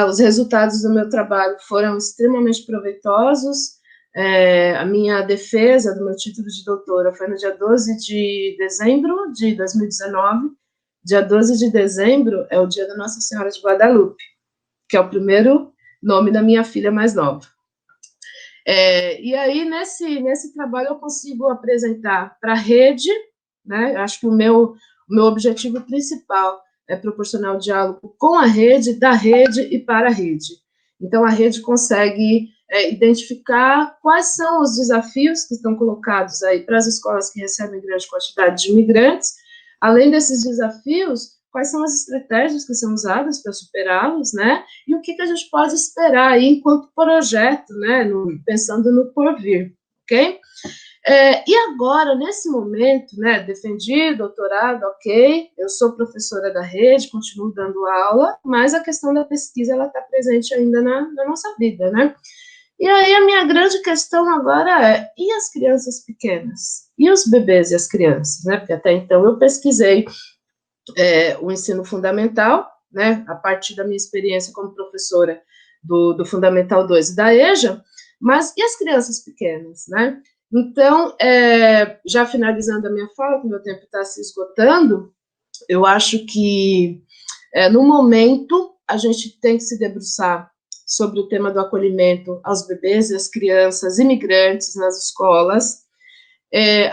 Os resultados do meu trabalho foram extremamente proveitosos. A minha defesa do meu título de doutora foi no dia 12 de dezembro de 2019. Dia 12 de dezembro é o dia da Nossa Senhora de Guadalupe, que é o primeiro nome da minha filha mais nova. E aí, nesse trabalho, eu consigo apresentar para a rede, né? Acho que o meu objetivo principal é proporcionar o diálogo com a rede, da rede e para a rede. Então, a rede consegue identificar quais são os desafios que estão colocados aí para as escolas que recebem grande quantidade de imigrantes. Além desses desafios, quais são as estratégias que são usadas para superá-los, né? E o que a gente pode esperar aí enquanto projeto, né? Pensando no porvir, ok? E agora, nesse momento, né, defendi doutorado, ok, eu sou professora da rede, continuo dando aula, mas a questão da pesquisa, ela está presente ainda na nossa vida, né? E aí a minha grande questão agora e as crianças pequenas? E os bebês e as crianças, né? Porque até então eu pesquisei o ensino fundamental, né, a partir da minha experiência como professora do Fundamental 2 e da EJA, mas e as crianças pequenas, né? Então, já finalizando a minha fala, que o meu tempo está se esgotando, eu acho que, no momento, a gente tem que se debruçar sobre o tema do acolhimento aos bebês e às crianças imigrantes nas escolas.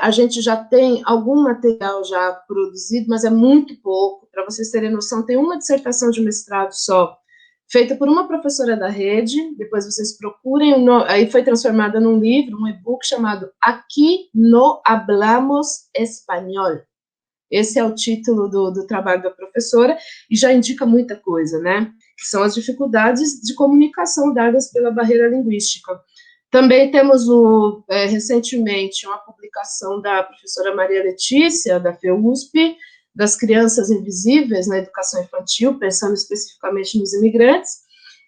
A gente já tem algum material já produzido, mas é muito pouco. Para vocês terem noção, tem uma dissertação de mestrado só, feita por uma professora da rede, depois vocês procurem, aí foi transformada num livro, um e-book chamado Aqui no Hablamos Espanhol. Esse é o título do trabalho da professora, e já indica muita coisa, né? Que são as dificuldades de comunicação dadas pela barreira linguística. Também temos, recentemente, uma publicação da professora Maria Letícia, da FEUSP, das crianças invisíveis na educação infantil, pensando especificamente nos imigrantes,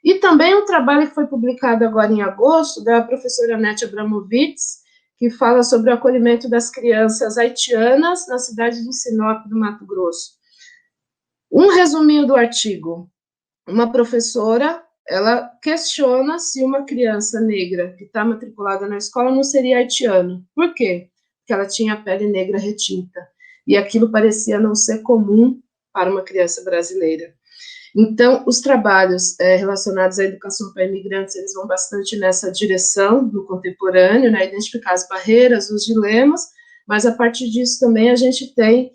e também um trabalho que foi publicado agora em agosto, da professora Nete Abramovitz, que fala sobre o acolhimento das crianças haitianas na cidade de Sinop, do Mato Grosso. Um resuminho do artigo. Uma professora, ela questiona se uma criança negra que está matriculada na escola não seria haitiana. Por quê? Porque ela tinha a pele negra retinta. E aquilo parecia não ser comum para uma criança brasileira. Então, os trabalhos relacionados à educação para imigrantes, eles vão bastante nessa direção, no contemporâneo, né, identificar as barreiras, os dilemas, mas a partir disso também a gente tem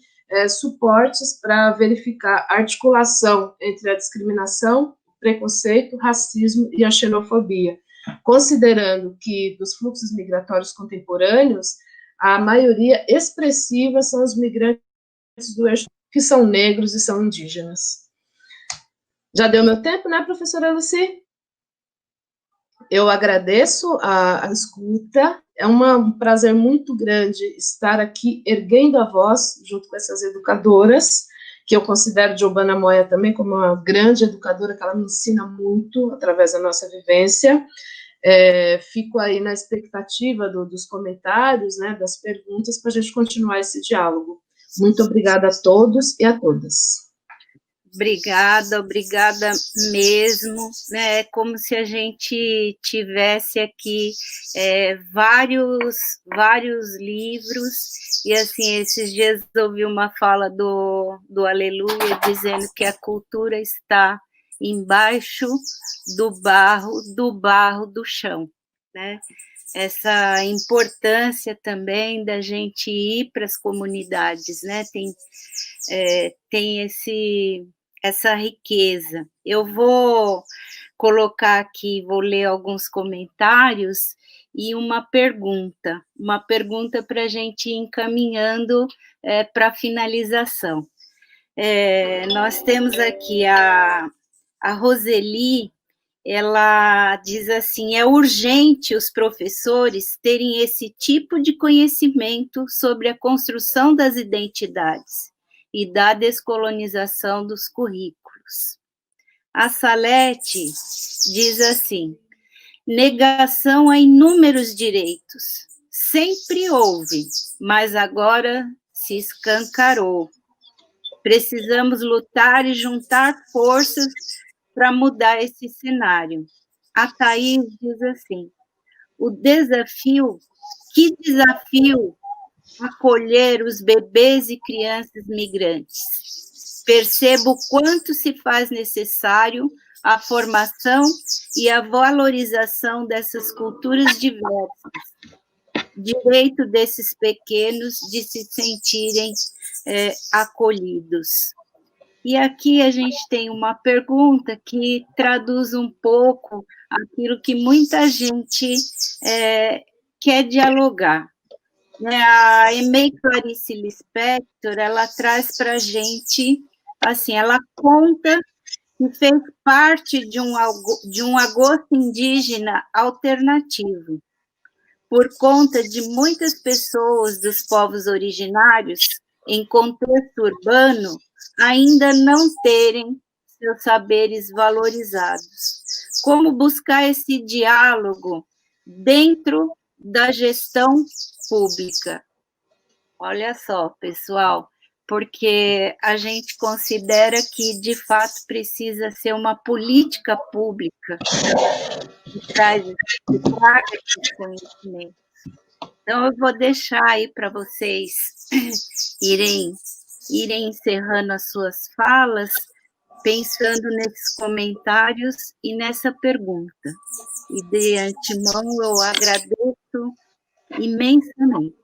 suportes para verificar a articulação entre a discriminação, o preconceito, o racismo e a xenofobia, considerando que dos fluxos migratórios contemporâneos, a maioria expressiva são os migrantes do eixo, que são negros e são indígenas. Já deu meu tempo, né, professora Lucy? Eu agradeço a escuta, é um prazer muito grande estar aqui erguendo a voz junto com essas educadoras, que eu considero Giovanna Moya também como uma grande educadora, que ela me ensina muito através da nossa vivência. Fico aí na expectativa dos comentários, né, das perguntas, para a gente continuar esse diálogo. Muito obrigada a todos e a todas. Obrigada mesmo, né? É como se a gente tivesse aqui vários livros, e assim, esses dias ouvi uma fala do Aleluia dizendo que a cultura está embaixo do barro do chão, né? Essa importância também da gente ir para as comunidades, né? Tem essa riqueza. Eu vou colocar aqui, vou ler alguns comentários e uma pergunta para a gente ir encaminhando para a finalização. Nós temos aqui a Roseli, ela diz assim: é urgente os professores terem esse tipo de conhecimento sobre a construção das identidades e da descolonização dos currículos. A Salete diz assim: negação a inúmeros direitos. Sempre houve, mas agora se escancarou. Precisamos lutar e juntar forças para mudar esse cenário. A Thaís diz assim: que desafio acolher os bebês e crianças migrantes. Percebo o quanto se faz necessário a formação e a valorização dessas culturas diversas, direito desses pequenos de se sentirem acolhidos. E aqui a gente tem uma pergunta que traduz um pouco aquilo que muita gente quer dialogar. A Aimee Clarice Lispector, ela traz para a gente, assim, ela conta que fez parte de um agosto indígena alternativo, por conta de muitas pessoas dos povos originários, em contexto urbano, ainda não terem seus saberes valorizados. Como buscar esse diálogo dentro da gestão pública? Olha só, pessoal, porque a gente considera que, de fato, precisa ser uma política pública que traga esse conhecimento. Então, eu vou deixar aí para vocês irem encerrando as suas falas, pensando nesses comentários e nessa pergunta. E, de antemão, eu agradeço imensamente.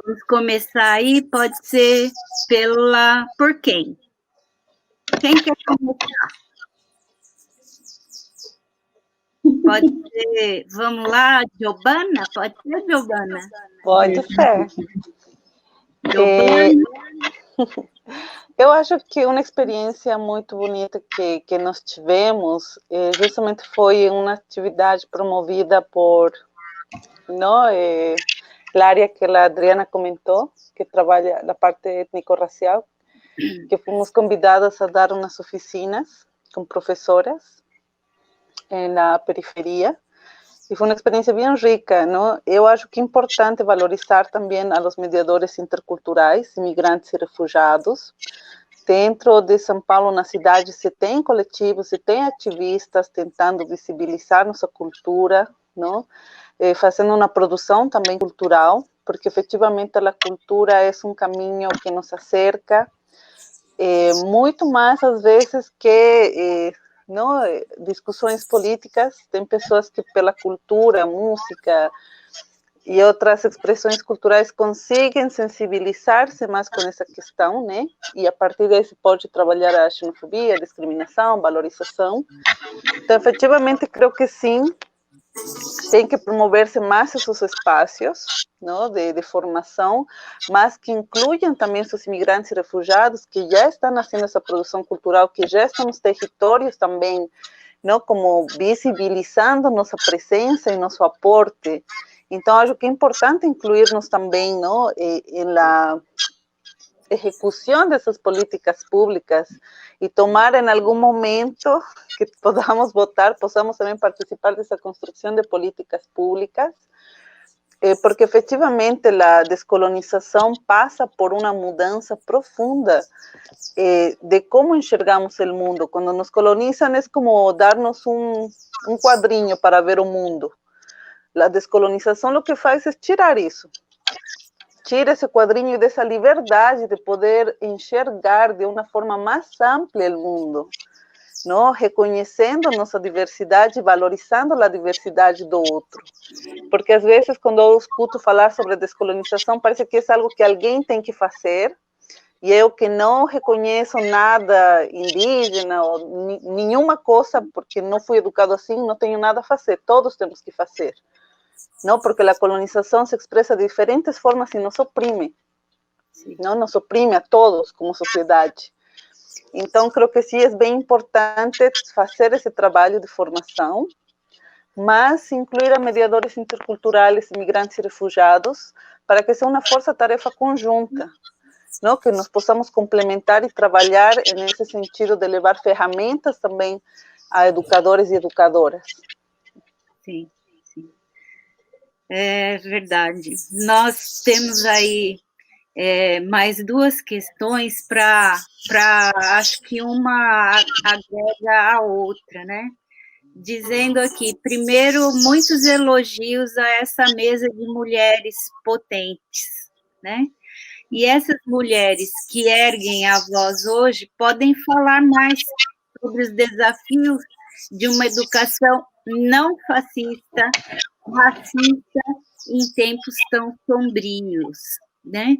Vamos começar aí, pode ser por quem? Quem quer começar? Pode ser, vamos lá, Giovana? Pode ser, Giovana? Pode ser. Eu acho que uma experiência muito bonita que nós tivemos justamente foi uma atividade promovida por a área que a Adriana comentou, que trabalha na parte étnico-racial, que fomos convidadas a dar umas oficinas com professoras na periferia, e foi uma experiência bem rica, não? Eu acho que é importante valorizar também a los mediadores interculturais, imigrantes e refugiados. Dentro de São Paulo, na cidade, se tem coletivos, se tem ativistas tentando visibilizar nossa cultura, não? Fazendo uma produção também cultural, porque efetivamente a cultura é um caminho que nos acerca, muito mais às vezes que discussões políticas. Tem pessoas que pela cultura, música e outras expressões culturais conseguem sensibilizar-se mais com essa questão, né? E a partir daí se pode trabalhar a xenofobia, a discriminação, valorização. Então, efetivamente, creio que sim, tem que promover-se mais esses espaços, não, de formação, mas que incluam também os imigrantes e refugiados que já estão fazendo essa produção cultural, que já estão nos territórios também, não, como visibilizando nossa presença e nosso aporte. Então, acho que é importante incluir-nos também, não, ejecución de esas políticas públicas y tomar en algún momento que podamos votar, podamos también participar de esa construcción de políticas públicas, porque efectivamente la descolonización pasa por una mudanza profunda de cómo enxergamos el mundo. Cuando nos colonizan es como darnos un cuadrinho para ver o mundo. La descolonização o que faz é tirar isso. Tira esse quadrinho dessa liberdade de poder enxergar de uma forma mais ampla o mundo, não? Reconhecendo nossa diversidade e valorizando a diversidade do outro. Porque às vezes, quando eu escuto falar sobre descolonização, parece que é algo que alguém tem que fazer, e eu que não reconheço nada indígena, ou nenhuma coisa, porque não fui educado assim, não tenho nada a fazer, todos temos que fazer. Não, porque a colonização se expressa de diferentes formas e nos oprime, não? Nos oprime a todos como sociedade. Então, creio que sim, é bem importante fazer esse trabalho de formação, mas incluir a mediadores interculturais, imigrantes e refugiados, para que seja uma força-tarefa conjunta, não? Que nós possamos complementar e trabalhar nesse sentido de levar ferramentas também a educadores e educadoras. Sim. É verdade. Nós temos aí mais duas questões para, acho que uma agrega a outra, né? Dizendo aqui, primeiro, muitos elogios a essa mesa de mulheres potentes, né? E essas mulheres que erguem a voz hoje podem falar mais sobre os desafios de uma educação não fascista, racista, em tempos tão sombrios, né?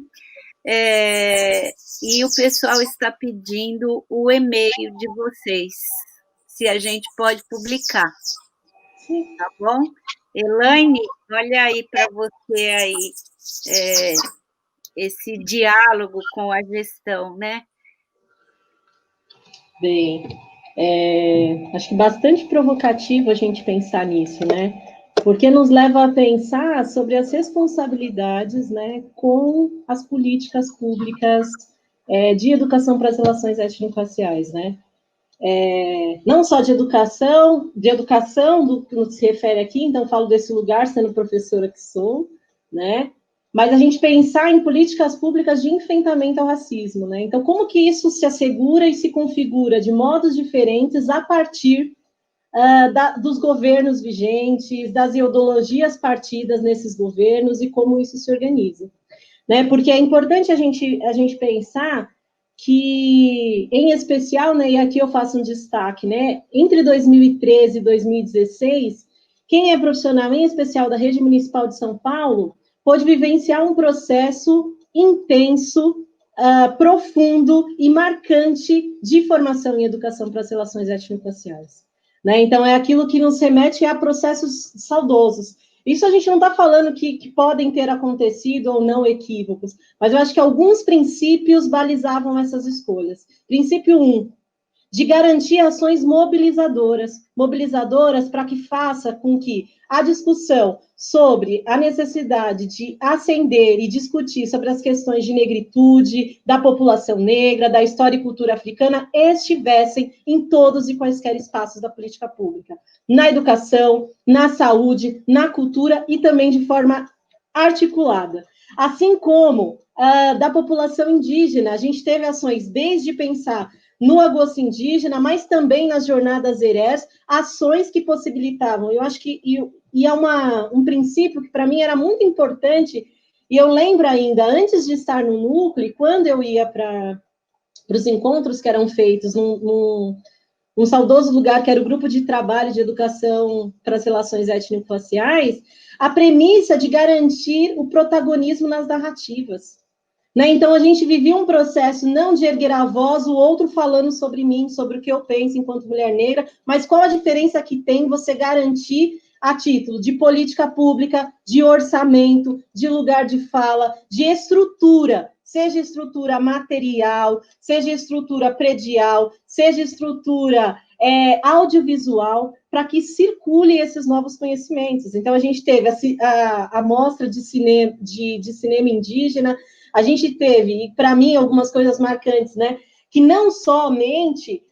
E o pessoal está pedindo o e-mail de vocês, se a gente pode publicar, tá bom? Elaine, olha aí para você aí, esse diálogo com a gestão, né? Bem, acho que bastante provocativo a gente pensar nisso, né? Porque nos leva a pensar sobre as responsabilidades, né, com as políticas públicas de educação para as relações étnico-raciais, né? Não só de educação do que se refere aqui, então falo desse lugar, sendo professora que sou, né? Mas a gente pensar em políticas públicas de enfrentamento ao racismo, né? Então, como que isso se assegura e se configura de modos diferentes a partir dos governos vigentes, das ideologias partidas nesses governos e como isso se organiza, né? Porque é importante a gente pensar que, em especial, né, e aqui eu faço um destaque, né, entre 2013 e 2016, quem é profissional, em especial da Rede Municipal de São Paulo, pôde vivenciar um processo intenso, profundo e marcante de formação em educação para as relações étnico-raciais, né? Então, é aquilo que nos remete a processos saudosos. Isso a gente não está falando que podem ter acontecido ou não equívocos, mas eu acho que alguns princípios balizavam essas escolhas. Princípio 1, de garantir ações mobilizadoras para que faça com que a discussão sobre a necessidade de ascender e discutir sobre as questões de negritude, da população negra, da história e cultura africana, estivessem em todos e quaisquer espaços da política pública, na educação, na saúde, na cultura e também de forma articulada. Assim como da população indígena, a gente teve ações desde pensar no agosto indígena, mas também nas jornadas Erés, ações que possibilitavam, eu acho que, e é um princípio que para mim era muito importante, e eu lembro ainda, antes de estar no núcleo, quando eu ia para os encontros que eram feitos num saudoso lugar, que era o Grupo de Trabalho de Educação para as Relações Étnico-Raciais, a premissa de garantir o protagonismo nas narrativas. Né? Então, a gente vivia um processo não de erguer a voz, o outro falando sobre mim, sobre o que eu penso enquanto mulher negra, mas qual a diferença que tem você garantir a título de política pública, de orçamento, de lugar de fala, de estrutura, seja estrutura material, seja estrutura predial, seja estrutura audiovisual, para que circule esses novos conhecimentos. Então, a gente teve a mostra de cinema indígena, a gente teve, e para mim, algumas coisas marcantes, né? Que não somente,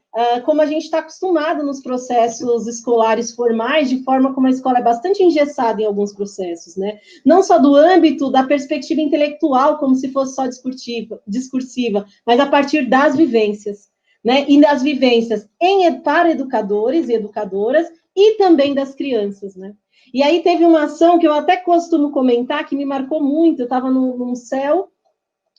como a gente está acostumado nos processos escolares formais, de forma como a escola é bastante engessada em alguns processos, né? Não só do âmbito da perspectiva intelectual, como se fosse só discursiva, mas a partir das vivências, né? E das vivências para educadores e educadoras, e também das crianças, né? E aí teve uma ação que eu até costumo comentar, que me marcou muito. Eu estava num céu,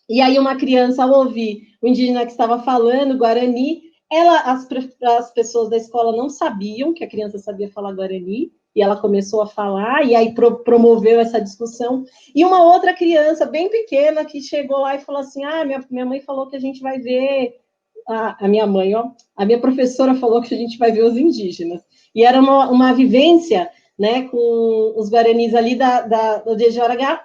e aí uma criança, ao ouvir o indígena que estava falando Guarani, as pessoas da escola não sabiam que a criança sabia falar Guarani, e ela começou a falar, e aí promoveu essa discussão. E uma outra criança, bem pequena, que chegou lá e falou assim, minha mãe falou que a gente vai ver... A minha mãe, a minha professora falou que a gente vai ver os indígenas. E era uma vivência, né, com os guaranis ali de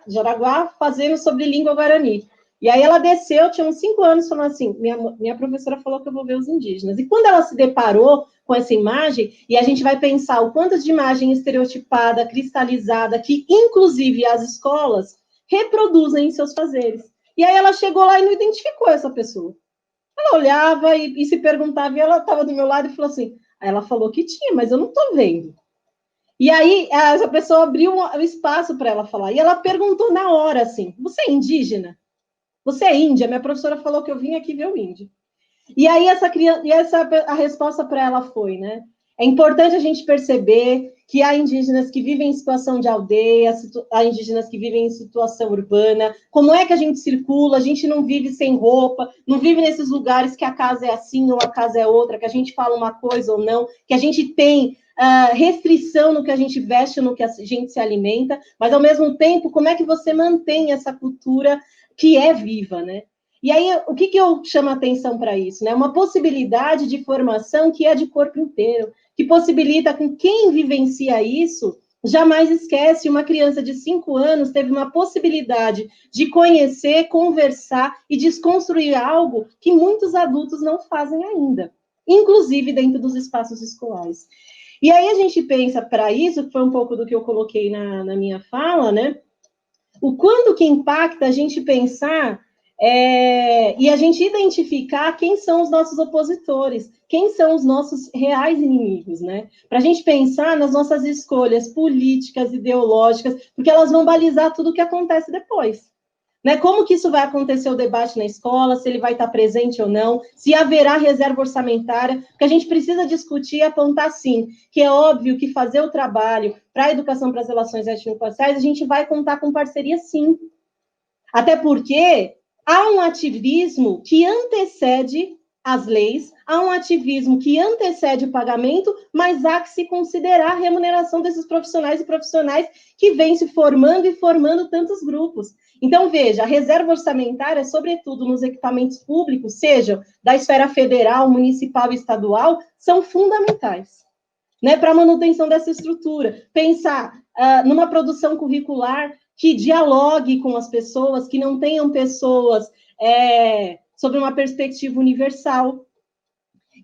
Jaraguá, fazendo sobre língua guarani. E aí ela desceu, tinha uns 5 anos, falando assim, minha professora falou que eu vou ver os indígenas. E quando ela se deparou com essa imagem, e a gente vai pensar o quanto de imagem estereotipada, cristalizada, que inclusive as escolas reproduzem em seus fazeres. E aí ela chegou lá e não identificou essa pessoa. Ela olhava e se perguntava, e ela estava do meu lado e falou assim, ela falou que tinha, mas eu não estou vendo. E aí essa pessoa abriu um espaço para ela falar, e ela perguntou na hora assim, você é indígena? Você é índia? Minha professora falou que eu vim aqui ver o índio. E aí a resposta para ela foi, né? É importante a gente perceber que há indígenas que vivem em situação de aldeia, há indígenas que vivem em situação urbana. Como é que a gente circula? A gente não vive sem roupa, não vive nesses lugares que a casa é assim ou a casa é outra, que a gente fala uma coisa ou não, que a gente tem restrição no que a gente veste, no que a gente se alimenta, mas, ao mesmo tempo, como é que você mantém essa cultura que é viva, né? E aí, o que eu chamo a atenção para isso? Né? Uma possibilidade de formação que é de corpo inteiro, que possibilita com quem vivencia isso, jamais esquece, uma criança de 5 anos teve uma possibilidade de conhecer, conversar e desconstruir algo que muitos adultos não fazem ainda, inclusive dentro dos espaços escolares. E aí a gente pensa para isso, que foi um pouco do que eu coloquei na minha fala, né? O quanto que impacta a gente pensar e a gente identificar quem são os nossos opositores, quem são os nossos reais inimigos, né? Para a gente pensar nas nossas escolhas políticas, ideológicas, porque elas vão balizar tudo o que acontece depois. Né? Como que isso vai acontecer o debate na escola, se ele vai estar presente ou não, se haverá reserva orçamentária, porque a gente precisa discutir e apontar, sim, que é óbvio que fazer o trabalho para a educação, para as relações étnico-raciais, a gente vai contar com parceria, sim. Até porque há um ativismo que antecede as leis, há um ativismo que antecede o pagamento, mas há que se considerar a remuneração desses profissionais e profissionais que vêm se formando e formando tantos grupos. Então, veja, a reserva orçamentária, sobretudo nos equipamentos públicos, sejam da esfera federal, municipal e estadual, são fundamentais, né, para a manutenção dessa estrutura. Pensar numa produção curricular que dialogue com as pessoas, que não tenham pessoas sobre uma perspectiva universal.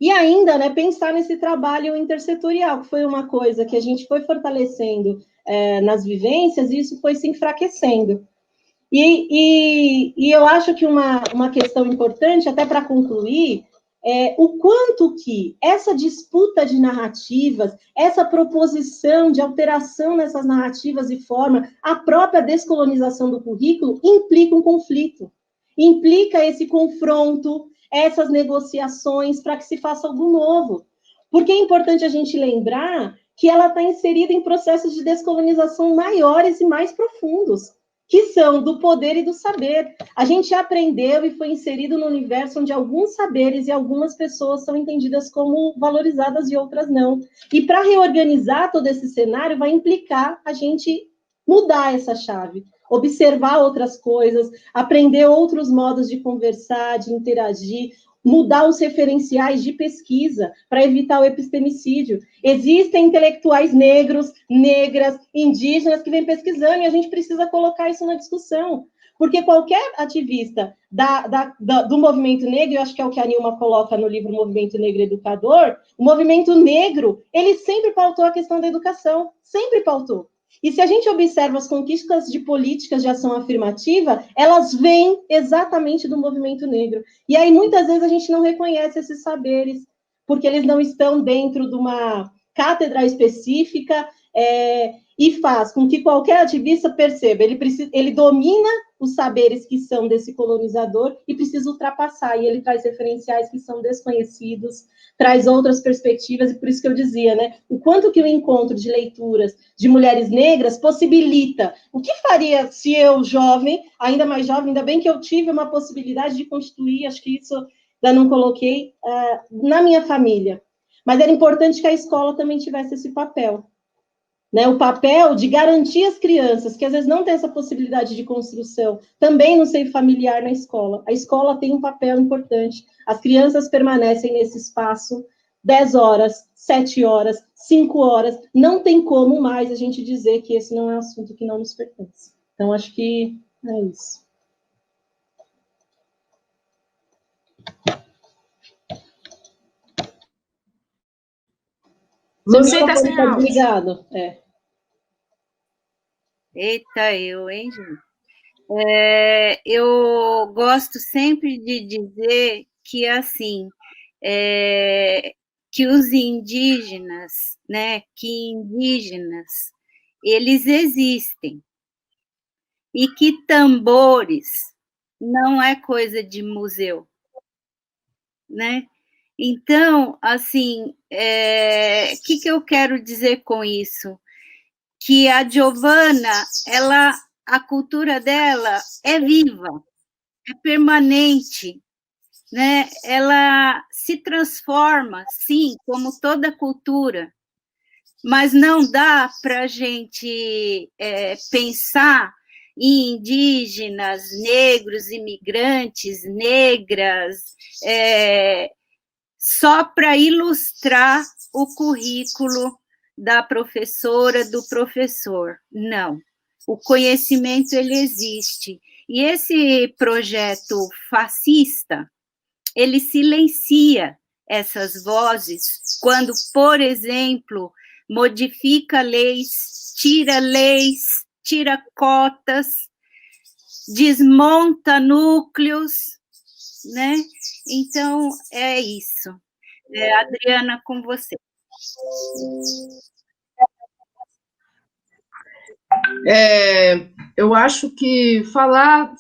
E ainda, né, pensar nesse trabalho intersetorial, que foi uma coisa que a gente foi fortalecendo nas vivências, e isso foi se enfraquecendo. E eu acho que uma questão importante, até para concluir, o quanto que essa disputa de narrativas, essa proposição de alteração nessas narrativas e forma, a própria descolonização do currículo, implica um conflito, implica esse confronto, essas negociações para que se faça algo novo. Porque é importante a gente lembrar que ela está inserida em processos de descolonização maiores e mais profundos, que são do poder e do saber. A gente aprendeu e foi inserido no universo onde alguns saberes e algumas pessoas são entendidas como valorizadas e outras não. E para reorganizar todo esse cenário, vai implicar a gente mudar essa chave, observar outras coisas, aprender outros modos de conversar, de interagir, mudar os referenciais de pesquisa para evitar o epistemicídio. Existem intelectuais negros, negras, indígenas que vêm pesquisando e a gente precisa colocar isso na discussão. porque qualquer ativista do movimento negro, eu acho que é o que a Nilma coloca no livro Movimento Negro Educador, o movimento negro, ele sempre pautou a questão da educação, sempre pautou. E se a gente observa as conquistas de políticas de ação afirmativa, elas vêm exatamente do movimento negro. E aí, muitas vezes, a gente não reconhece esses saberes, porque eles não estão dentro de uma cátedra específica, e faz com que qualquer ativista perceba, ele domina os saberes que são desse colonizador e precisa ultrapassar, e ele traz referenciais que são desconhecidos, traz outras perspectivas, e por isso que eu dizia, né, o quanto que o encontro de leituras de mulheres negras possibilita. O que faria se eu, jovem, ainda mais jovem, ainda bem que eu tive uma possibilidade de constituir, acho que isso ainda não coloquei, na minha família, mas era importante que a escola também tivesse esse papel, né, o papel de garantir às crianças, que às vezes não tem essa possibilidade de construção, também no seio familiar na escola. A escola tem um papel importante. As crianças permanecem nesse espaço 10 horas, 7 horas, 5 horas. Não tem como mais a gente dizer que esse não é um assunto que não nos pertence. Então, acho que é isso. Você está sem áudio. Obrigado. Eita, hein, gente? Eu gosto sempre de dizer que, assim, que os indígenas, né, eles existem, e que tambores não é coisa de museu, né? Então, assim, que eu quero dizer com isso? Que a Giovana, a cultura dela é viva, é permanente, né? Ela se transforma, sim, como toda cultura, mas não dá para a gente pensar em indígenas, negros, imigrantes, negras, só para ilustrar o currículo da professora, do professor. Não. O conhecimento, ele existe. E esse projeto fascista, ele silencia essas vozes quando, por exemplo, modifica leis, tira cotas, desmonta núcleos, né? Então, é isso. Adriana, com você. Eu acho que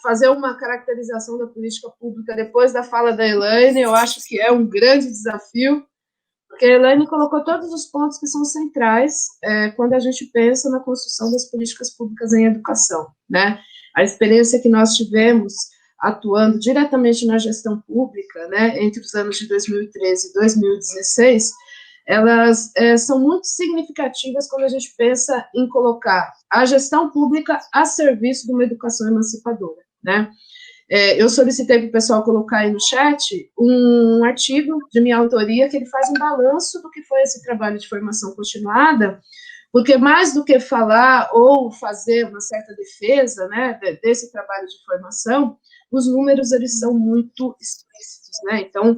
fazer uma caracterização da política pública depois da fala da Elaine, eu acho que é um grande desafio, porque a Elaine colocou todos os pontos que são centrais quando a gente pensa na construção das políticas públicas em educação, né? A experiência que nós tivemos atuando diretamente na gestão pública, né, entre os anos de 2013 e 2016, elas são muito significativas quando a gente pensa em colocar a gestão pública a serviço de uma educação emancipadora, né? Eu solicitei para o pessoal colocar aí no chat um artigo de minha autoria que ele faz um balanço do que foi esse trabalho de formação continuada, porque mais do que falar ou fazer uma certa defesa, né, desse trabalho de formação, os números, eles são muito explícitos, né? Então,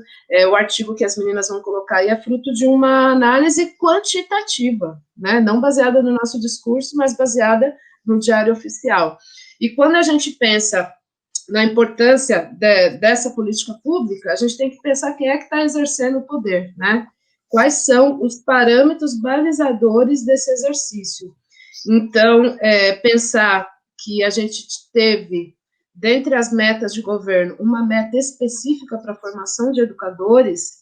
o artigo que as meninas vão colocar aí é fruto de uma análise quantitativa, né? Não baseada no nosso discurso, mas baseada no diário oficial. E quando a gente pensa na importância dessa política pública, a gente tem que pensar quem é que está exercendo o poder, né? Quais são os parâmetros balizadores desse exercício. Então, pensar que a gente teve, dentre as metas de governo, uma meta específica para a formação de educadores,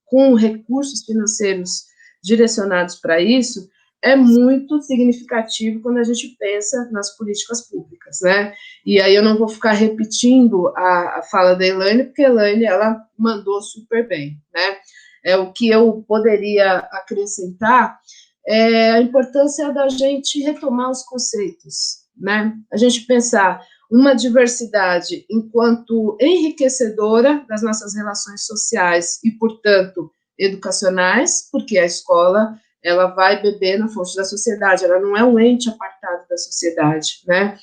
com recursos financeiros direcionados para isso, é muito significativo quando a gente pensa nas políticas públicas, né? E aí eu não vou ficar repetindo a fala da Elaine, porque a Elaine, ela mandou super bem, né? O que eu poderia acrescentar é a importância da gente retomar os conceitos, né? A gente pensar uma diversidade enquanto enriquecedora das nossas relações sociais e, portanto, educacionais, porque a escola, ela vai beber na fonte da sociedade, ela não é um ente apartado da sociedade, né?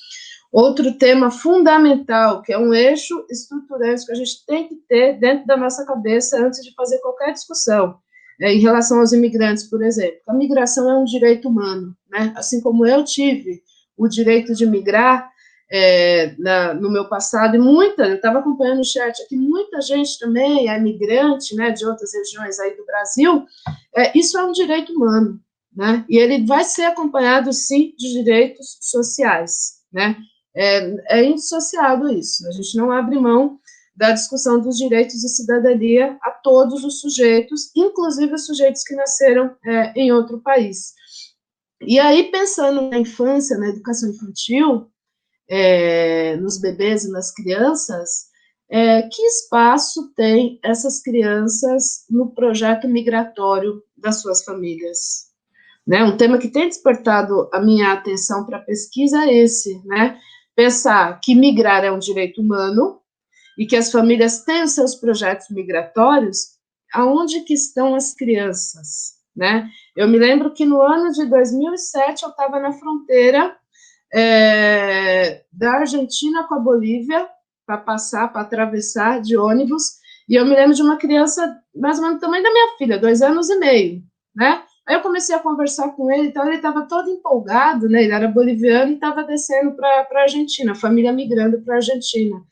Outro tema fundamental, que é um eixo estruturante que a gente tem que ter dentro da nossa cabeça antes de fazer qualquer discussão, em relação aos imigrantes, por exemplo. A migração é um direito humano, né? Assim como eu tive o direito de migrar no meu passado, e eu estava acompanhando o chat aqui, muita gente também é migrante, né, de outras regiões aí do Brasil, isso é um direito humano, né? E ele vai ser acompanhado, sim, de direitos sociais, né? É indissociável isso, a gente não abre mão da discussão dos direitos de cidadania a todos os sujeitos, inclusive os sujeitos que nasceram em outro país. E aí, pensando na infância, na educação infantil, nos bebês e nas crianças, que espaço tem essas crianças no projeto migratório das suas famílias? Né? Um tema que tem despertado a minha atenção para a pesquisa é esse, né? Pensar que migrar é um direito humano e que as famílias têm os seus projetos migratórios, aonde que estão as crianças, né? Eu me lembro que no ano de 2007 eu estava na fronteira da Argentina com a Bolívia, para atravessar de ônibus, e eu me lembro de uma criança mais ou menos do tamanho da minha filha, 2 anos e meio, né? Aí eu comecei a conversar com ele, então ele estava todo empolgado, né? Ele era boliviano e estava descendo para a Argentina, a família migrando para a Argentina.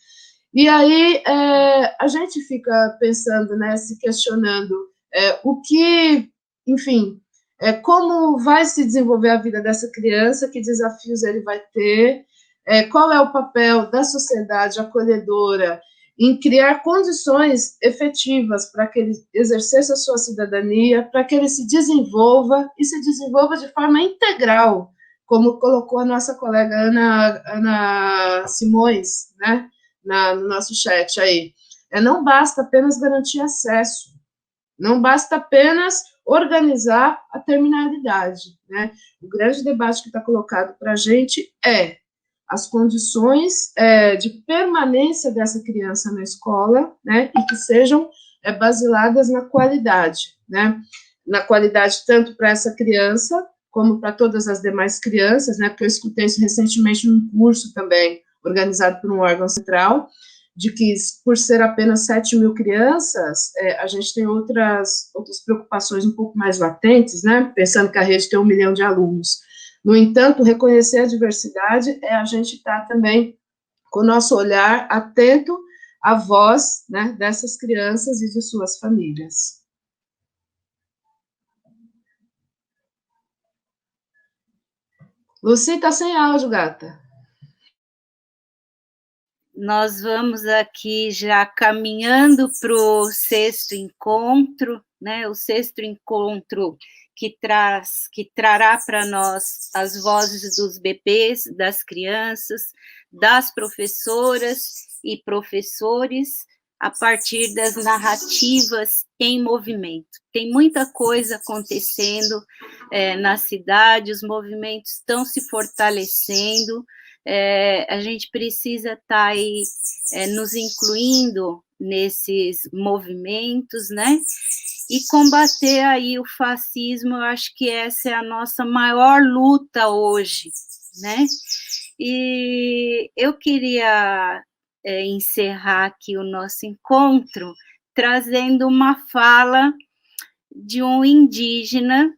E aí a gente fica pensando, né, se questionando o que, enfim, como vai se desenvolver a vida dessa criança, que desafios ele vai ter, qual é o papel da sociedade acolhedora em criar condições efetivas para que ele exerça a sua cidadania, para que ele se desenvolva, e se desenvolva de forma integral, como colocou a nossa colega Ana Simões, né, no nosso chat aí. Não basta apenas garantir acesso, não basta apenas organizar a terminalidade, né? O grande debate que está colocado para a gente é as condições de permanência dessa criança na escola, né, e que sejam basiladas na qualidade, né, na qualidade tanto para essa criança como para todas as demais crianças, né, porque eu escutei isso recentemente num curso também, organizado por um órgão central, de que por ser apenas 7.000 crianças, a gente tem outras preocupações um pouco mais latentes, né, pensando que a rede tem 1 milhão de alunos. No entanto, reconhecer a diversidade é a gente estar também com o nosso olhar atento à voz, né, dessas crianças e de suas famílias. Lucy, está sem áudio, gata. Nós vamos aqui já caminhando para o 6º encontro, né? O 6º encontro que trará para nós as vozes dos bebês, das crianças, das professoras e professores, a partir das narrativas em movimento. Tem muita coisa acontecendo na cidade, os movimentos estão se fortalecendo, a gente precisa estar aí nos incluindo nesses movimentos, né? E combater aí o fascismo, eu acho que essa é a nossa maior luta hoje, né? E eu queria encerrar aqui o nosso encontro trazendo uma fala de um indígena,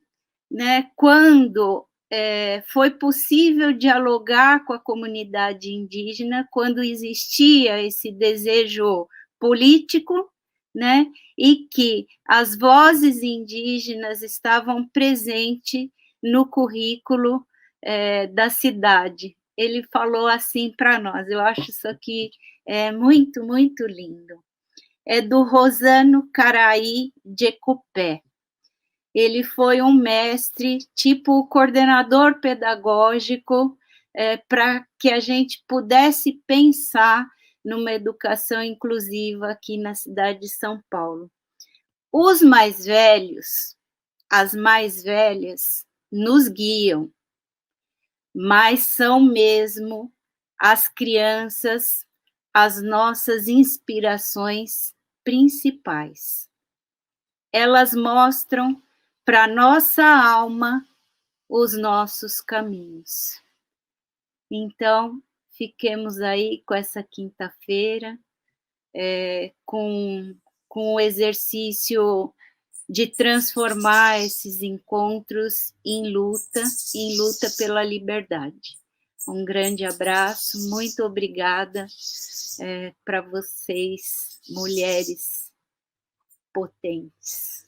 né? Quando foi possível dialogar com a comunidade indígena, quando existia esse desejo político, né, e que as vozes indígenas estavam presentes no currículo da cidade. Ele falou assim para nós, eu acho isso aqui muito, muito lindo. É do Rosano Caraí de Ecupé. Ele foi um mestre, tipo coordenador pedagógico, para que a gente pudesse pensar numa educação inclusiva aqui na cidade de São Paulo. Os mais velhos, as mais velhas, nos guiam, mas são mesmo as crianças as nossas inspirações principais. Elas mostram para nossa alma os nossos caminhos. Então, fiquemos aí com essa quinta-feira, com o exercício de transformar esses encontros em luta pela liberdade. Um grande abraço, muito obrigada para vocês, mulheres potentes.